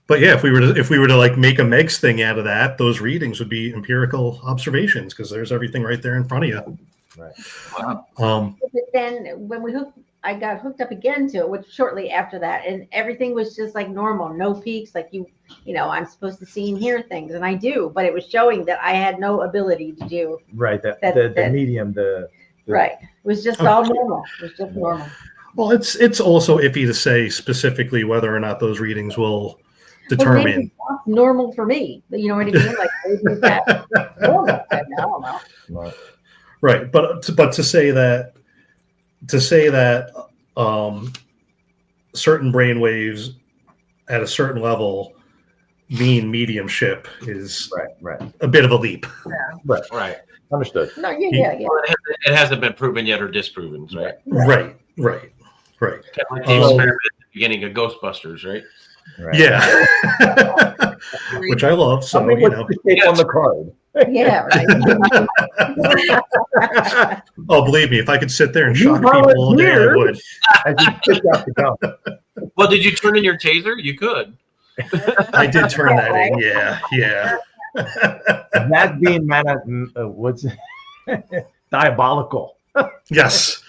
But yeah, if we were to like make a MEGS thing out of that, those readings would be empirical observations because there's everything right there in front of you. Wow. But then when I got hooked up again to it, which shortly after that, and everything was just like normal, no peaks. Like I'm supposed to see and hear things, and I do, but it was showing that I had no ability to do. Right, the That- medium, Right. It was just all normal. It was just normal. Well, it's also iffy to say specifically whether or not those readings will Well, determine. maybe that's normal for me. You know what I mean? Like maybe that's normal. I don't know. Right. Right, but to say that certain brain waves at a certain level mean mediumship is Right. a bit of a leap. Right. Understood. No, yeah. Well, it hasn't been proven yet or disproven, right? Right. Kind of like the Um, experiment at the beginning of Ghostbusters, right? Right. Yeah, which I love. So Something you with know, the shape on the card. Yeah, right. oh, believe me, if I could sit there and You shock people all day, I volunteered. would. As you pick out the gum. Well, did you turn in your taser? You could. I did turn that in. Yeah. That being what's diabolical. Yes.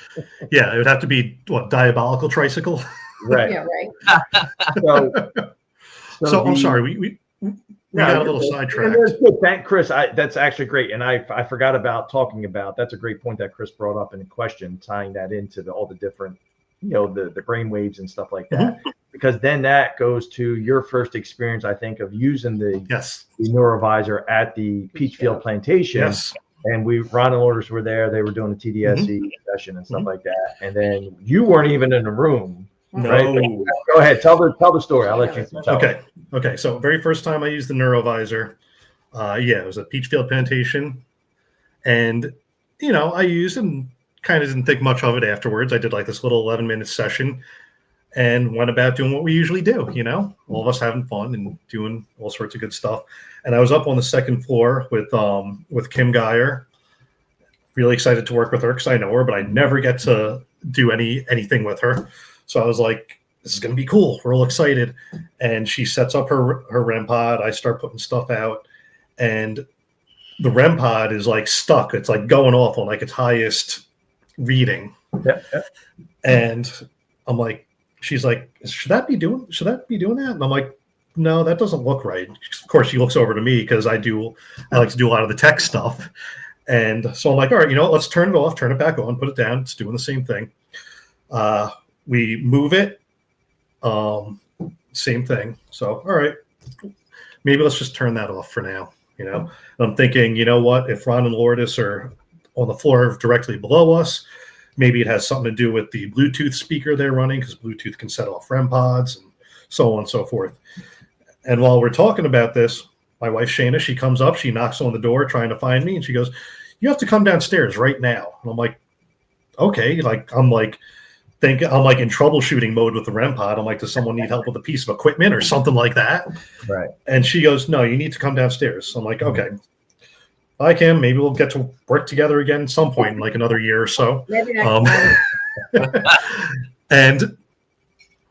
Yeah, it would have to be diabolical tricycle. Right. Yeah, right. So I'm the- sorry, we got a little And sidetracked. that's good. Thank Chris. That's actually great. And I forgot about talking about, that's a great point that Chris brought up in the question, tying that into all the different, the brain waves and stuff like that. Because then that goes to your first experience, I think, of using the neurovisor at the Peachfield Plantation. Yes. And Ron and Lourdes were there. They were doing a TDSE session and stuff like that. And then you weren't even in the room. No. Right? Go ahead. Tell the story. I'll let you tell it. Okay. So very first time I used the neurovisor, it was at Peachfield Plantation, and I used and kind of didn't think much of it afterwards. I did like this little 11-minute session, and went about doing what we usually do. All of us having fun and doing all sorts of good stuff. And I was up on the second floor with Kim Geyer. Really excited to work with her because I know her, but I never get to do anything with her. So I was like, this is going to be cool. We're all excited. And she sets up her REM pod. I start putting stuff out, and the REM pod is like stuck. It's like going off on like its highest reading. Yeah. And I'm like, she's like, should that be doing that? And I'm like, no, that doesn't look right. Of course, she looks over to me because I like to do a lot of the tech stuff. And so I'm like, all right, let's turn it off, turn it back on, put it down. It's doing the same thing. We move it. Same thing. So, all right, maybe let's just turn that off for now. And I'm thinking, what? If Ron and Lourdes are on the floor directly below us, maybe it has something to do with the Bluetooth speaker they're running, because Bluetooth can set off REM pods and so on and so forth. And while we're talking about this, my wife Shayna, she comes up, she knocks on the door trying to find me, and she goes, "You have to come downstairs right now." And I'm like, okay, I'm in troubleshooting mode with the REM pod. I'm like, does someone need help with a piece of equipment or something like that? Right. And she goes, no, you need to come downstairs. So I'm like, okay. Hi, Kim. Maybe we'll get to work together again at some point in like another year or so. Maybe next time. And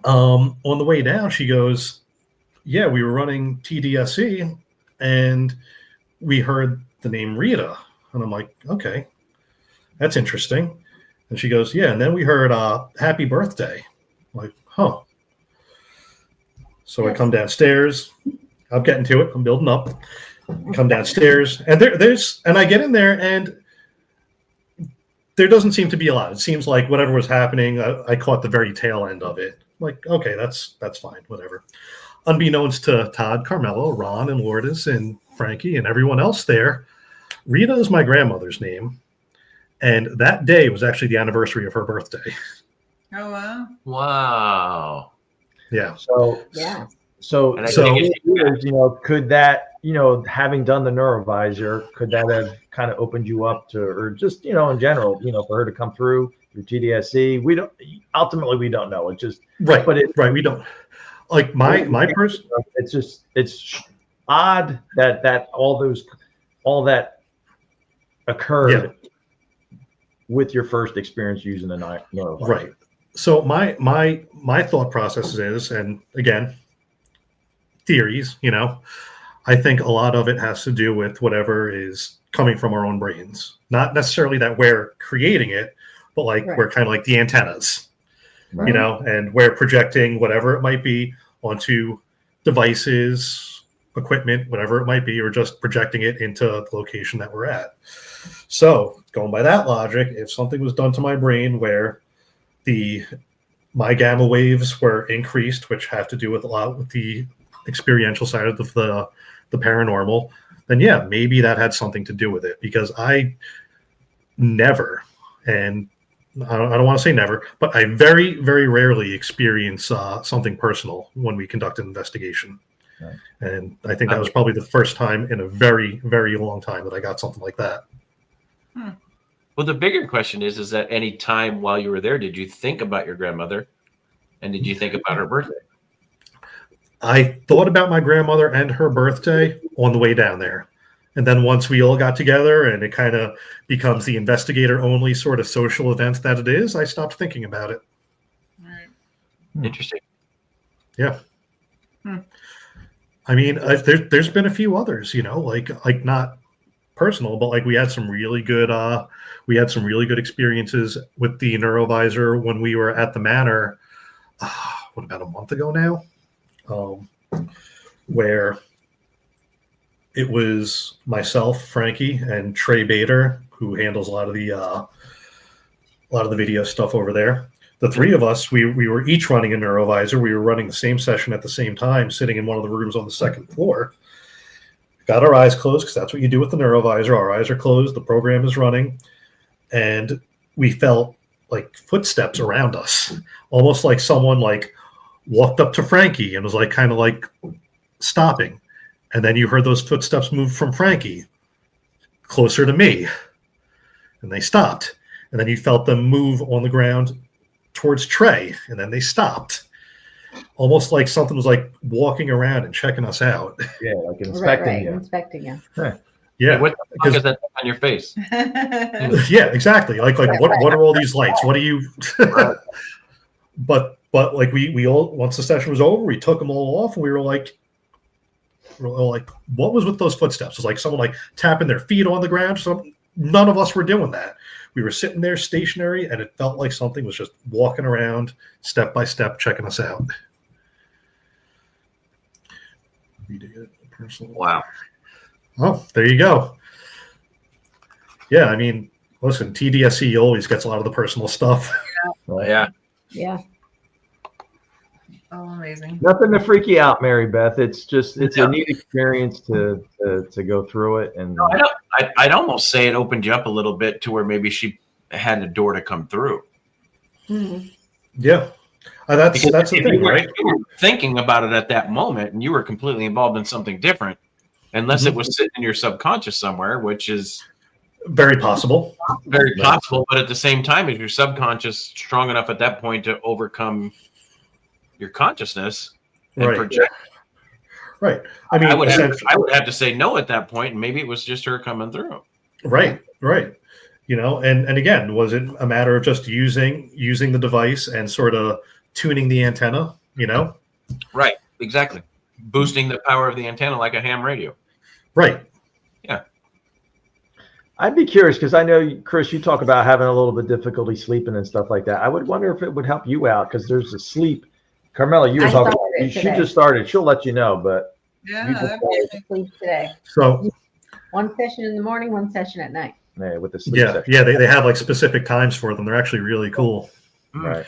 on the way down, she goes, yeah, we were running TDSE and we heard the name Rita. And I'm like, okay, that's interesting. And she goes, yeah. And then we heard Happy Birthday. I'm like, huh. So I come downstairs. I'm getting to it. I'm building up. Come downstairs, and and I get in there, and there doesn't seem to be a lot. It seems like whatever was happening, I caught the very tail end of it. Like, okay, that's fine, whatever. Unbeknownst to Todd, Carmelo, Ron, and Lourdes, and Frankie, and everyone else there, Rita is my grandmother's name, and that day was actually the anniversary of her birthday. Oh, wow. Wow. Yeah. So Yeah. So, And I so think it's- could that, having done the neurovisor, could that have kind of opened you up to, or just, in general, for her to come through TDSE? We don't know. It just Right. But right. We don't like my person. It's odd that all that occurred with your first experience using a neurovisor. Right. So my thought process is, and again, theories, I think a lot of it has to do with whatever is coming from our own brains. Not necessarily that we're creating it, but we're kind of like the antennas, Right. and we're projecting whatever it might be onto devices, equipment, whatever it might be, or just projecting it into the location that we're at. So going by that logic, if something was done to my brain where my gamma waves were increased, which have to do with a lot with the experiential side of the paranormal, then maybe that had something to do with it, because I never, and I don't want to say never, but I very, very rarely experience something personal when we conduct an investigation. Right. And I think that was probably the first time in a very, very long time that I got something like that. Well, the bigger question is that any time while you were there, did you think about your grandmother, and did you think about her birthday? I thought about my grandmother and her birthday on the way down there. And then once we all got together and it kind of becomes the investigator only sort of social event that it is, I stopped thinking about it. Right. Interesting. Yeah. I mean, there's been a few others, like not personal, but we had some really good experiences with the neurovisor when we were at the manor. What, about a month ago now? Where it was myself, Frankie, and Trey Bader, who handles a lot of the video stuff over there. The three of us, we were each running a neurovisor. We were running the same session at the same time, sitting in one of the rooms on the second floor. Got our eyes closed, because that's what you do with the neurovisor. Our eyes are closed, the program is running, and we felt like footsteps around us, almost like someone walked up to Frankie and was kind of stopping. And then you heard those footsteps move from Frankie closer to me, and they stopped. And then you felt them move on the ground towards Trey, and then they stopped. Almost like something was walking around and checking us out. Yeah, like inspecting you. Inspecting you. Yeah. What the fuck is that on your face? Yeah, exactly. Like what are all these lights? What do you But we all, once the session was over, we took them all off, and we were all like, what was with those footsteps? It was like someone tapping their feet on the ground. None of us were doing that. We were sitting there stationary, and it felt like something was just walking around step by step, checking us out. Wow. Oh, there you go. Yeah, I mean, listen, TDSE always gets a lot of the personal stuff. Yeah. Yeah. Oh, amazing. Nothing to freak you out, Mary Beth. It's a neat experience to go through it. And No, I'd almost say it opened you up a little bit to where maybe she had a door to come through. Mhm. Yeah. That's the If thing, right? you were thinking about it at that moment, and you were completely involved in something different, unless it was sitting in your subconscious somewhere, which is Very possible. very possible. But at the same time, is your subconscious strong enough at that point to overcome your consciousness and Right. project? Right. I mean, I would have to say no at that point, and maybe it was just her coming through. Right. And again, was it a matter of just using the device and sort of tuning the antenna, Right, exactly. Boosting the power of the antenna like a ham radio. Right. Yeah. I'd be curious, because I know, Chris, you talk about having a little bit difficulty sleeping and stuff like that. I would wonder if it would help you out, because there's a sleep Carmela, you were I talking. started She today. just started. She'll let you know, but Yeah, You just- that'd I be went to sleep today. So One session in the morning, one session at night. yeah, with the sleep yeah, session. yeah, they have like specific times for them. They're actually really cool. Right.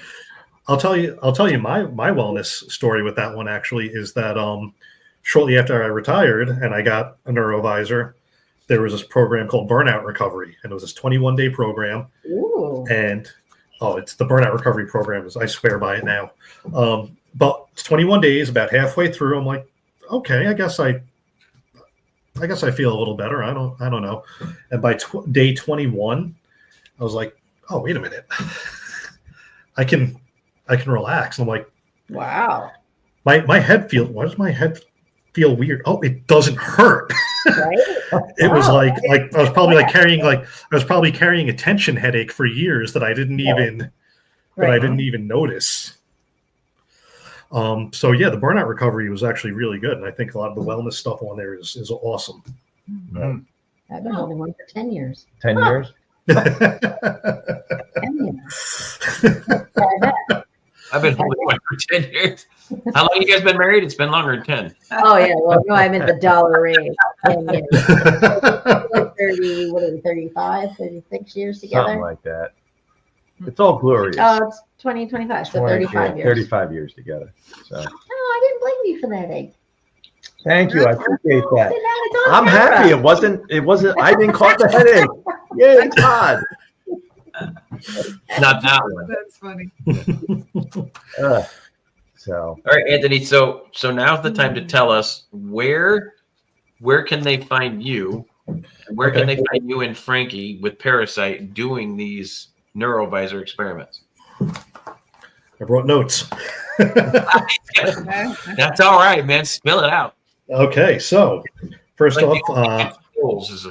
I'll tell you my wellness story with that one actually is that shortly after I retired and I got a neurovisor, there was this program called Burnout Recovery, and it was this 21-day program. Ooh. And it's the Burnout Recovery program. I swear by it now. But it's 21 days. About halfway through, I'm like, okay, I guess I feel a little better. I don't know. And by day 21, I was like, oh, wait a minute, I can relax. And I'm like, Wow. my head feel. Why does my head feel weird? Oh, it doesn't hurt. Right? It was Wow. like I was probably carrying a tension headache for years that I didn't even notice. So yeah, the burnout recovery was actually really good, and I think a lot of the wellness stuff on there is awesome. Right. I've been holding one for 10 years. 10 years. 10 years. I've been holding one for 10 years. How long you guys been married? It's been longer than 10. Oh, yeah. Well, no, I meant the dollar raise. 10 years. Like 30, what are we, 35, 36 years together? Something like that. It's all glorious. Oh, it's 2025, so 35 years. 35 years together. So Oh, I didn't blame you for that egg. thank you. I appreciate Oh, that. sit down, it's on I'm camera. happy. It wasn't. I didn't cause the headache. Yay, Todd. Not that one. That's funny. So All right, Anthony. So now's the time to tell us where can they find you? Where can they find you and Frankie with Parasite doing these neurovisor experiments? I brought notes. That's all right, man. Spill it out. Okay, so first Like off, Goals is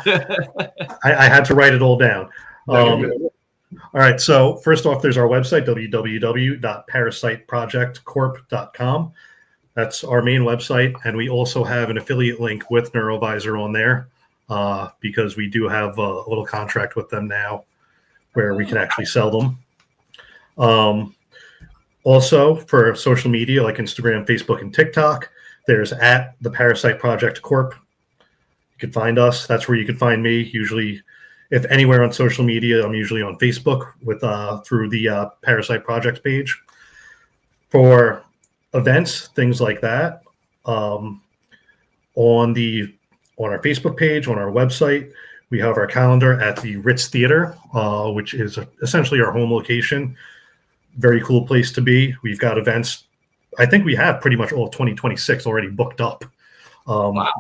I had to write it all down. All right, so first off, there's our website, www.parasiteprojectcorp.com. That's our main website, and we also have an affiliate link with Neurovisor on there because we do have a little contract with them now where we can actually sell them. Also, for social media like Instagram, Facebook, and TikTok, there's at the Parasite Project Corp. You can find us. That's where you can find me. Usually, if anywhere on social media, I'm usually on Facebook with through the Parasite Project page. For events, things like that, on our Facebook page, on our website, we have our calendar at the Ritz Theater, which is essentially our home location. Very cool place to be. We've got events. I think we have pretty much all of 2026 already booked up. Wow.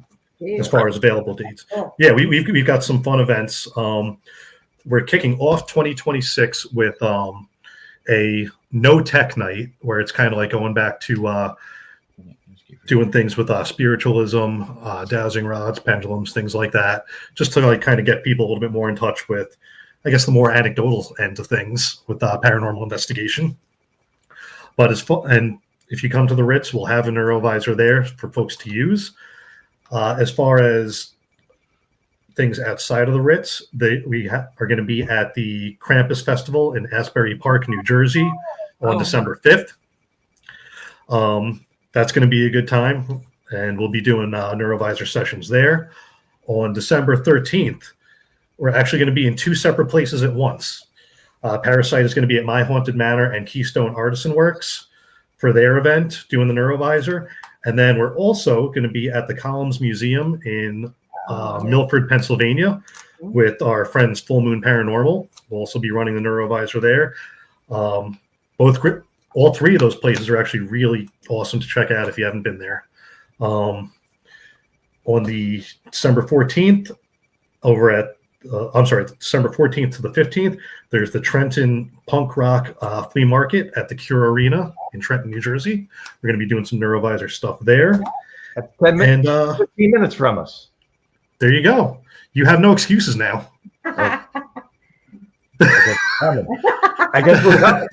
As far as available dates. Cool. Yeah, we've got some fun events. We're kicking off 2026 with a no tech night where it's kind of like going back to doing things with spiritualism, dowsing rods, pendulums, things like that, just to like kind of get people a little bit more in touch with, I guess, the more anecdotal end of things with paranormal investigation. But it's fun, and if you come to the Ritz, we'll have a neurovisor there for folks to use. As far as things outside of the Ritz, we are going to be at the Krampus Festival in Asbury Park, New Jersey on December 5th. That's going to be a good time, and we'll be doing neurovisor sessions there. On December 13th, we're actually going to be in two separate places at once. Parasite is going to be at My Haunted Manor and Keystone Artisan Works for their event, doing the neurovisor. And then we're also going to be at the Columns Museum in Milford, Pennsylvania, with our friends Full Moon Paranormal. We'll also be running the neurovisor there. All three of those places are actually really awesome to check out if you haven't been there. On the December 14th, December 14th to the 15th, there's the Trenton Punk Rock Flea Market at the Cure Arena in Trenton, New Jersey. We're going to be doing some neurovisor stuff there. that's 10 minutes, And 15 minutes from us. there you go. You have no excuses now. I guess we're coming.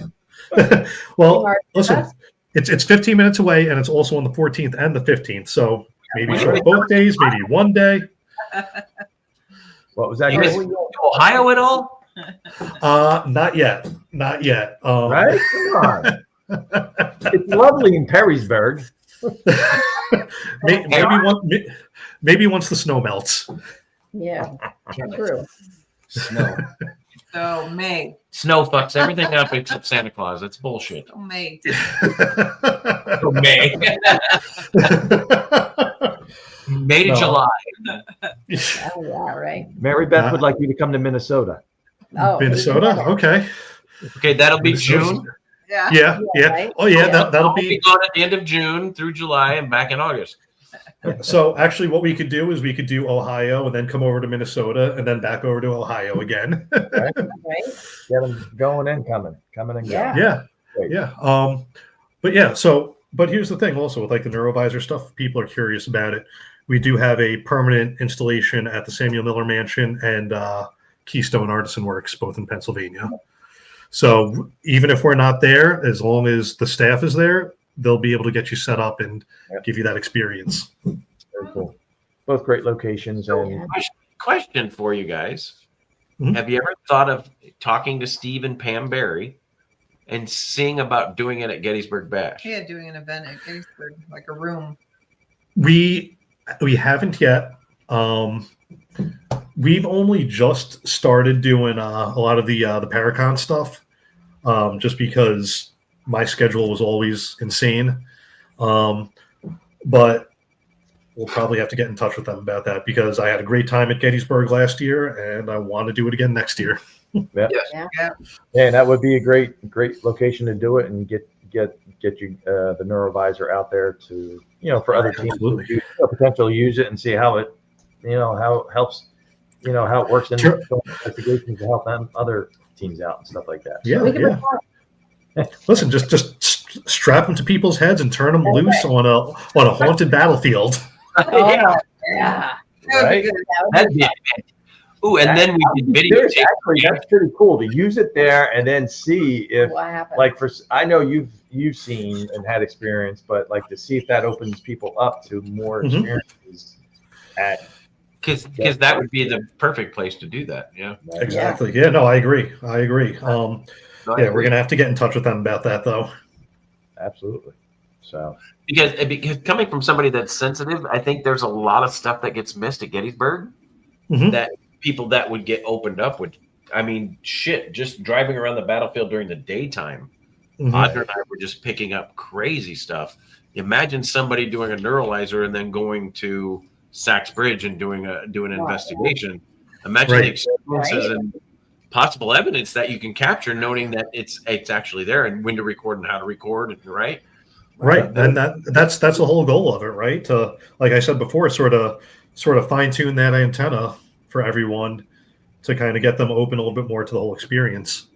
Well, listen, it's 15 minutes away, and it's also on the 14th and the 15th. So maybe show up both days, maybe one day. What was that? You guys to Ohio at all? Not yet. Right? Come on. It's lovely in Perrysburg. maybe once the snow melts. Yeah, true. Snow. So May. Snow fucks everything up except Santa Claus. That's bullshit. So May. For May. May to No. July. Oh, yeah, right. Mary Beth would like you to come to Minnesota. Oh, Minnesota. Okay. Okay, that'll be June. Yeah. Yeah. right? Oh yeah. That'll I'll be be. gone at the end of June through July and back in August. So actually, what we could do is we could do Ohio and then come over to Minnesota and then back over to Ohio again. Right? Get them going and coming and Yeah. going. Yeah. Great. Yeah. But yeah. But here's the thing. Also, with like the Neurovisor stuff, people are curious about it. We do have a permanent installation at the Samuel Miller Mansion and Keystone Artisan Works, both in Pennsylvania. So even if we're not there, as long as the staff is there, they'll be able to get you set up and give you that experience. Very cool. Both great locations. And Question for you guys. Mhm. Have you ever thought of talking to Steve and Pam Barry and seeing about doing it at Gettysburg Bash? Yeah, doing an event at Gettysburg, like a room. We haven't yet. We've only just started doing a lot of the Paracon stuff, just because my schedule was always insane. But we'll probably have to get in touch with them about that because I had a great time at Gettysburg last year, and I want to do it again next year. yeah, Yeah. and that would be a great location to do it and get you the Neurovisor out there to for other teams Absolutely. to potentially use it and see how it how it helps how it works in Sure. investigations to help them other teams out and stuff like that. Yeah, We can yeah. Listen, just strap them to people's heads and turn them loose on a haunted battlefield. Oh, yeah. That would Right? be good. That'd be Ooh, and then we did Seriously, videotape. actually, that's pretty cool to use it there and then see if What happened? like I know you've seen and had experience, but like to see if that opens people up to more Mhm. experiences at Because that would be the perfect place to do that. Yeah. Exactly. Yeah, no, I agree. No, I Yeah, we're agree. gonna have to get in touch with them about that, though. Absolutely. So Because coming from somebody that's sensitive, I think there's a lot of stuff that gets missed at Gettysburg Mhm. that people that would get opened up would. I mean, shit, just driving around the battlefield during the daytime, Mhm. Audra and I were just picking up crazy stuff. Imagine somebody doing a neuralizer and then going to Sachs Bridge and doing an investigation. Imagine the Right. experiences Right. and possible evidence that you can capture, knowing that it's actually there and when to record and how to record, right? Right, and that's the whole goal of it, right? To, like I said before, sort of fine tune that antenna for everyone to kind of get them open a little bit more to the whole experience.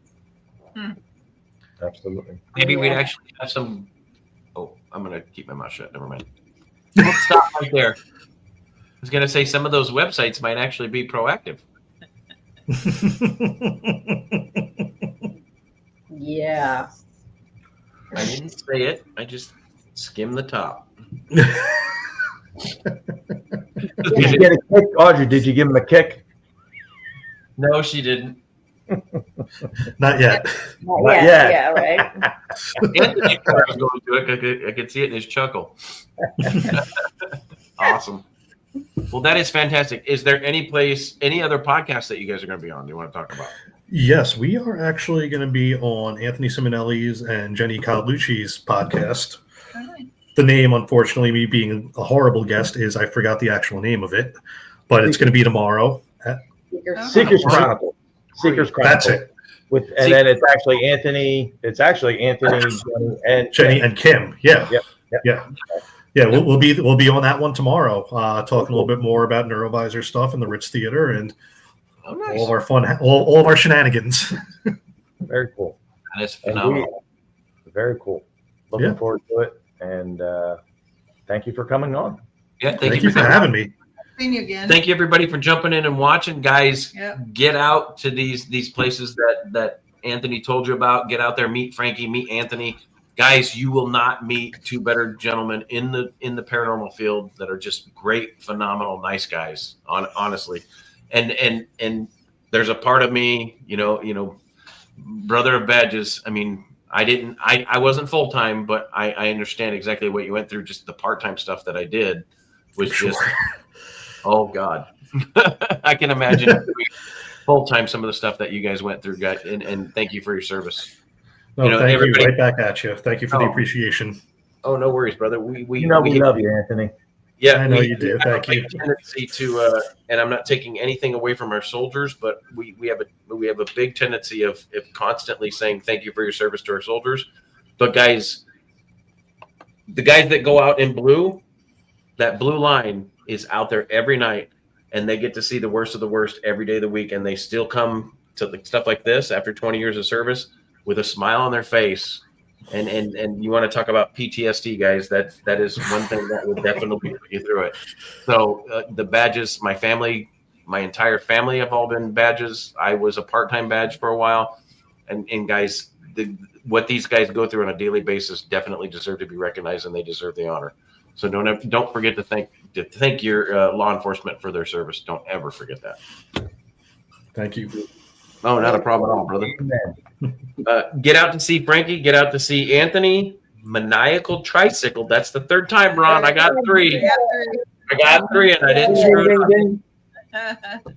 absolutely. Maybe we'd Yeah. actually have some. Oh, I'm gonna keep my mouth shut. Never mind. Let's stop right there. I was gonna say some of those websites might actually be proactive. Yeah. I didn't say it. I just skimmed the top. Did you get a kick, Audrey? Did you give him a kick? No, she didn't. Not yet. Not Not yet. yet. Yeah, right. Anthony was going to it. I could see it in his chuckle. Awesome. Well, that is fantastic. Is there any other podcast that you guys are going to be on? Do you want to talk about? Yes, we are actually going to be on Anthony Simonelli's and Jenny Colucci's podcast. All right. The name, unfortunately, me being a horrible guest, is I forgot the actual name of it, but it's going to be tomorrow. Seekers Chronicle. Seekers Chronicle. That's it. Then it's actually Anthony. It's actually Anthony Jenny and Kim. Yeah. Yep. Yeah, we'll be on that one tomorrow, talking a little bit more about Neurovisor stuff and the Ritz Theater and Nice. all of our fun, all of our shenanigans. Very cool. That is And phenomenal. very cool. Looking Yeah. forward to it. And thank you for coming on. Yeah, Thank you for having me. Seeing you again. Thank you everybody for jumping in and watching, guys. Yep. Get out to these places that Anthony told you about. Get out there, meet Frankie, meet Anthony. Guys, you will not meet two better gentlemen in the paranormal field that are just great, phenomenal, nice guys. Honestly, and there's a part of me, brother of badges. I mean, I wasn't full time, but I understand exactly what you went through. Just the part time stuff that I did was just, oh God, I can imagine full time some of the stuff that you guys went through, guys. And thank you for your service. No, You know, thank everybody- you. Right back at you. Thank you for the Oh. appreciation. Oh, no worries, brother. We love you, Anthony. Yeah, I know we you do. have Thank a you. big tendency to, and I'm not taking anything away from our soldiers, but we have a big tendency of constantly saying thank you for your service to our soldiers. But guys, the guys that go out in blue, that blue line is out there every night, and they get to see the worst of the worst every day of the week, and they still come to stuff like this after 20 years of service with a smile on their face. And you want to talk about PTSD, guys? That is one thing that would definitely put you through it. So the badges, my family, my entire family have all been badges. I was a part-time badge for a while, and guys, what these guys go through on a daily basis definitely deserve to be recognized, and they deserve the honor. So don't forget to thank your law enforcement for their service. Don't ever forget that. Thank you. Oh, not a problem at all, brother. Amen. Get out to see Frankie. Get out to see Anthony. Maniacal Tricycle. That's the third time, Ron. I got three. I got three, and I didn't screw it up.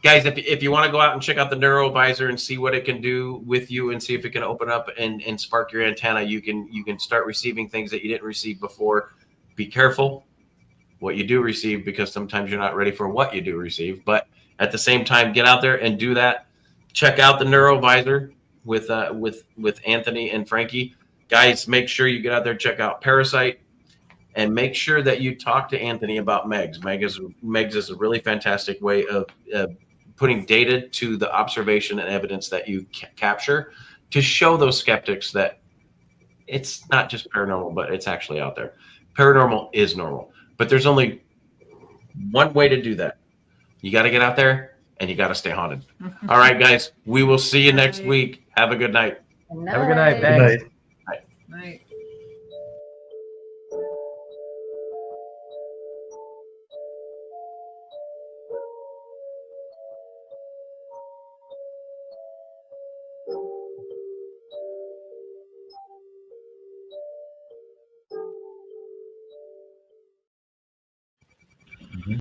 Guys, if you want to go out and check out the neurovisor and see what it can do with you and see if it can open up and spark your antenna, you can start receiving things that you didn't receive before. Be careful what you do receive, because sometimes you're not ready for what you do receive. But at the same time, get out there and do that. Check out the neurovisor with Anthony and Frankie. Guys, make sure you get out there, check out Parasite, and make sure that you talk to Anthony about MEGS. MEGS is a really fantastic way of putting data to the observation and evidence that you capture to show those skeptics that it's not just paranormal, but it's actually out there. Paranormal is normal, but there's only one way to do that. You got to get out there and you got to stay haunted. All right, guys, we will see you next week. Have a good night. Have a good night. Good Thanks. night. Night.